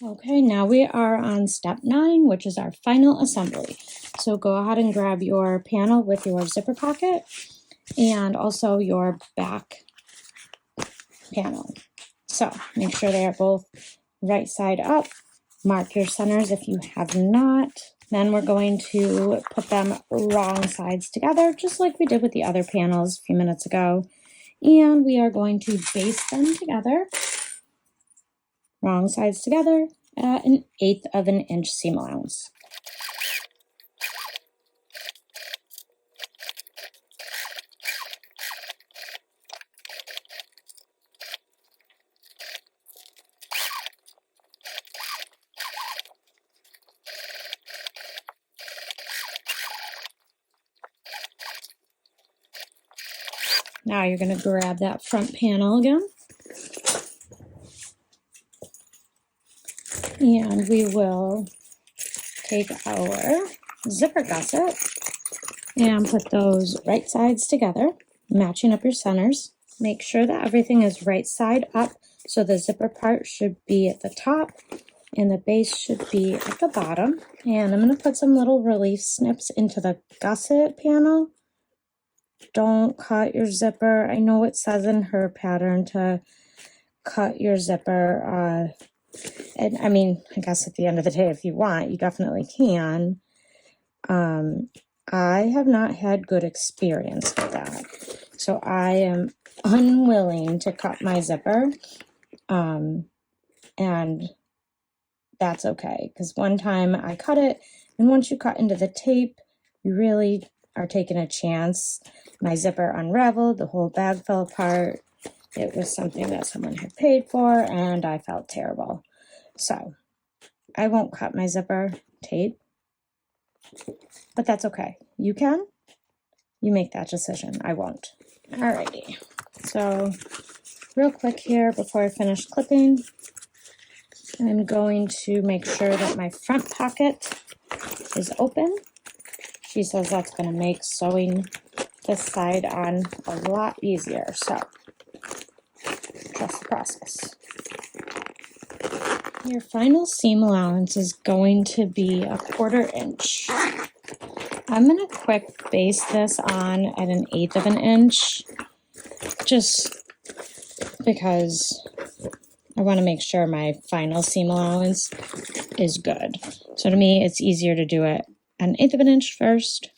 Okay, now we are on step 9, which is our final assembly. So go ahead and grab your panel with your zipper pocket and also your back panel. So make sure they are both right side up. Mark your centers if you have not. Then we're going to put them wrong sides together, just like we did with the other panels a few minutes ago. And we are going to baste them together, wrong sides together, at 1/8 of an inch seam allowance. Now you're going to grab that front panel again. And we will take our zipper gusset and put those right sides together, matching up your centers. Make sure that everything is right side up, so the zipper part should be at the top and the base should be at the bottom. And I'm going to put some little relief snips into the gusset panel. Don't cut your zipper. I know it says in her pattern to cut your zipper. And I mean, I guess at the end of the day, if you want, you definitely can. I have not had good experience with that. So I am unwilling to cut my zipper. And that's okay. Because one time I cut it, and once you cut into the tape, you really are taking a chance. My zipper unraveled, the whole bag fell apart. It was something that someone had paid for, and I felt terrible. So I won't cut my zipper tape, but that's okay. You can. You make that decision. I won't. Alrighty. So real quick here before I finish clipping, I'm going to make sure that my front pocket is open. She says that's going to make sewing this side on a lot easier. So trust the process. Your final seam allowance is going to be 1/4 inch. I'm going to quick base this on at 1/8 of an inch, just because I want to make sure my final seam allowance is good. So to me, it's easier to do it at 1/8 of an inch first.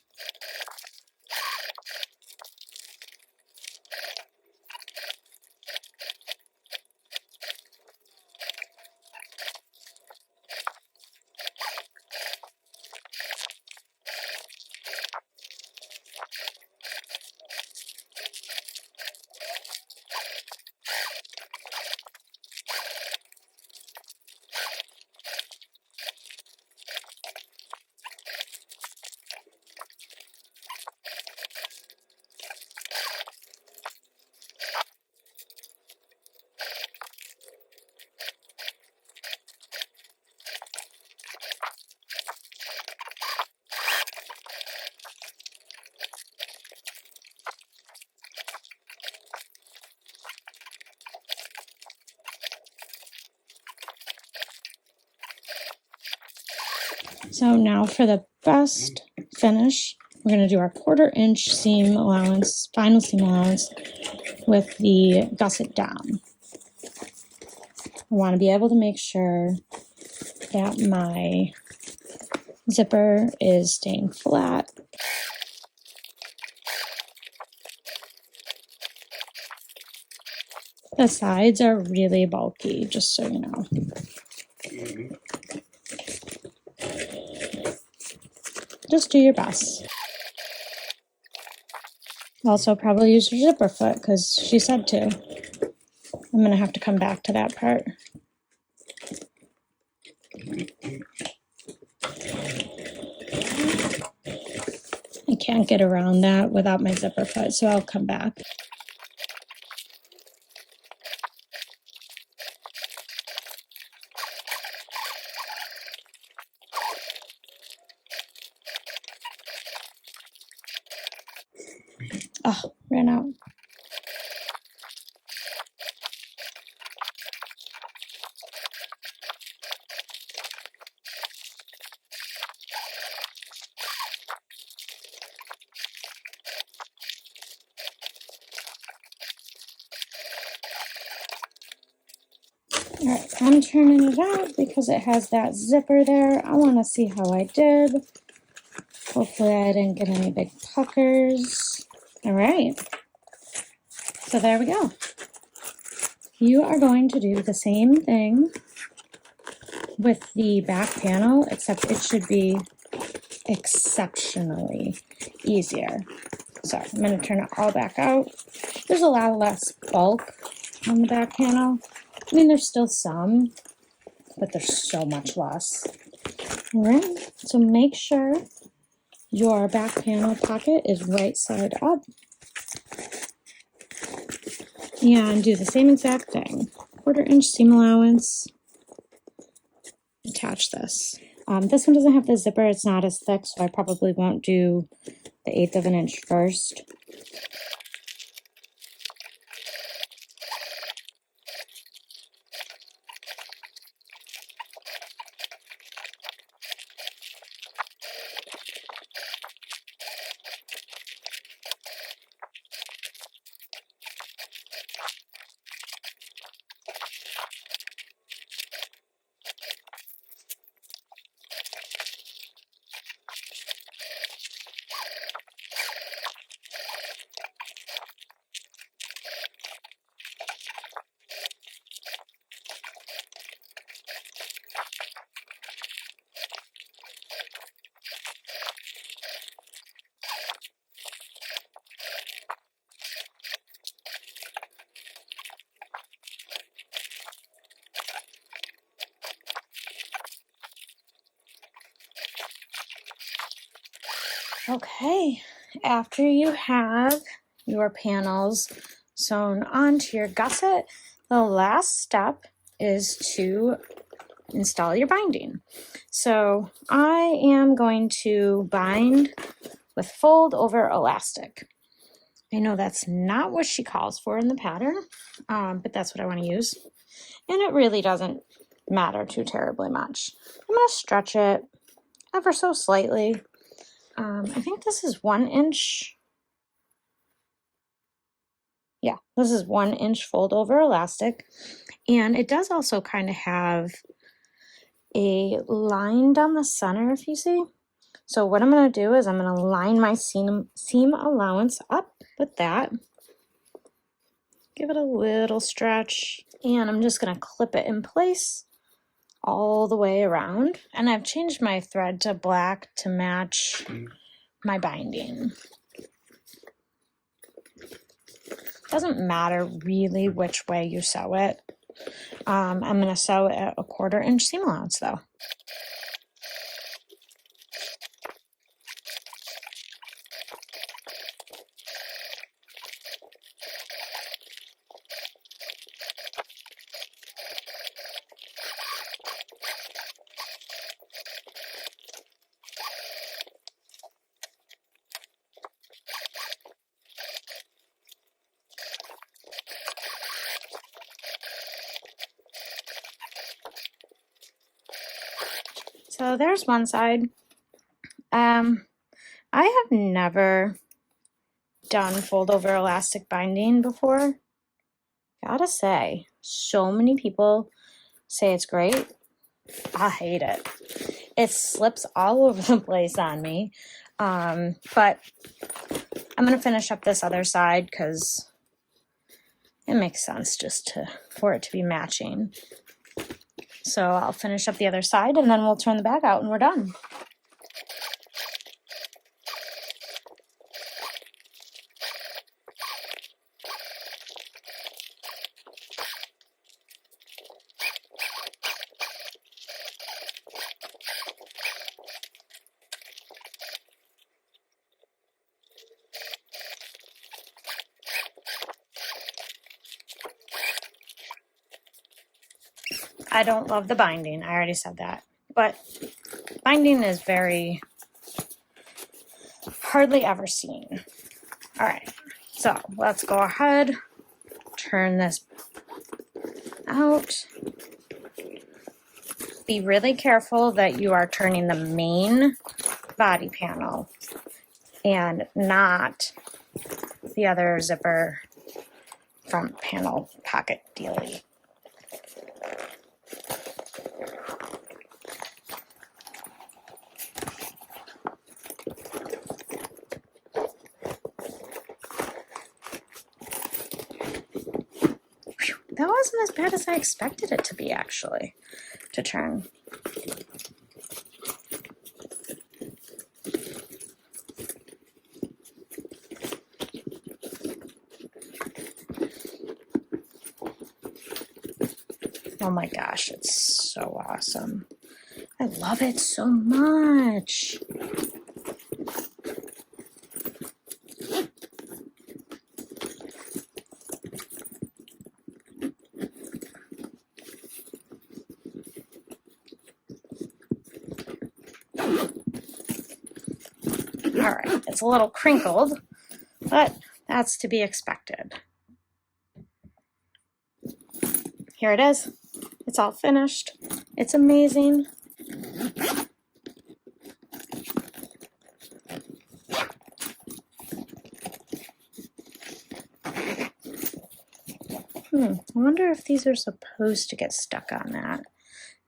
So now for the best finish, we're going to do our 1/4 inch seam allowance, final seam allowance with the gusset down. I want to be able to make sure that my zipper is staying flat. The sides are really bulky, just so you know. Just do your best. Also, probably use your zipper foot because she said to. I'm going to have to come back to that part. I can't get around that without my zipper foot, so I'll come back. Oh, ran out. All right, I'm turning it out because it has that zipper there. I want to see how I did. Hopefully I didn't get any big puckers. All right, so there we go. You are going to do the same thing with the back panel, except it should be exceptionally easier. So I'm going to turn it all back out. There's a lot less bulk on the back panel. I mean, there's still some, but there's so much less. All right, so make sure your back panel pocket is right side up. And do the same exact thing. 1/4 inch seam allowance. Attach this. This one doesn't have the zipper, it's not as thick, so I probably won't do the 1/8 of an inch first. Okay, after you have your panels sewn onto your gusset, the last step is to install your binding. So I am going to bind with fold over elastic. I know that's not what she calls for in the pattern, but that's what I want to use. And it really doesn't matter too terribly much. I'm going to stretch it ever so slightly. I think this is 1 inch. Yeah, this is 1 inch fold over elastic. And it does also kind of have a line down the center, if you see. So what I'm going to do is I'm going to line my seam allowance up with that. Give it a little stretch. And I'm just going to clip it in place all the way around. And I've changed my thread to black to match my binding. Doesn't matter really which way you sew it. I'm going to sew it at a 1/4 inch seam allowance though. So there's one side. I have never done fold over elastic binding before. Gotta say, so many people say it's great. I hate it. It slips all over the place on me. But I'm gonna finish up this other side because it makes sense just for it to be matching. So I'll finish up the other side and then we'll turn the bag out and we're done. I don't love the binding. I already said that. But binding is very hardly ever seen. All right, so let's go ahead, turn this out. Be really careful that you are turning the main body panel and not the other zipper front panel pocket dealie. That wasn't as bad as I expected it to be, actually, to turn. Oh my gosh, it's so awesome. I love it so much. All right, it's a little crinkled, but that's to be expected. Here it is. It's all finished. It's amazing. I wonder if these are supposed to get stuck on that.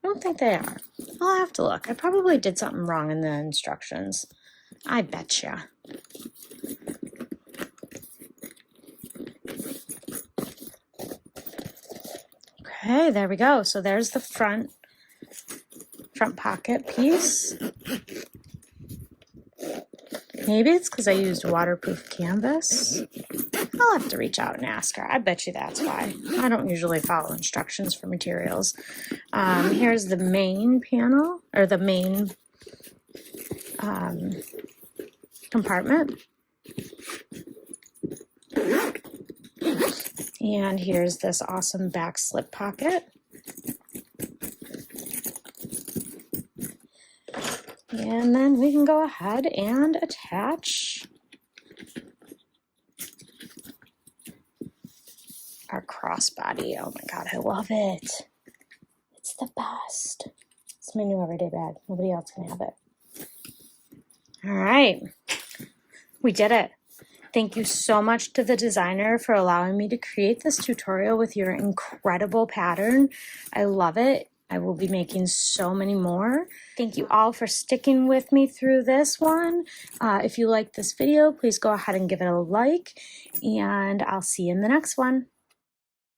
I don't think they are. I'll have to look. I probably did something wrong in the instructions. I betcha. Okay, there we go. So there's the front pocket piece. Maybe it's because I used waterproof canvas. I'll have to reach out and ask her. I bet you that's why. I don't usually follow instructions for materials. Here's the main panel, or the main compartment. And here's this awesome back slip pocket. And then we can go ahead and attach our crossbody. Oh my God, I love it. It's the best. It's my new everyday bag. Nobody else can have it. All right, we did it. Thank you so much to the designer for allowing me to create this tutorial with your incredible pattern. I love it. I will be making so many more. Thank you all for sticking with me through this one. If you like this video, please go ahead and give it a like, and I'll see you in the next one.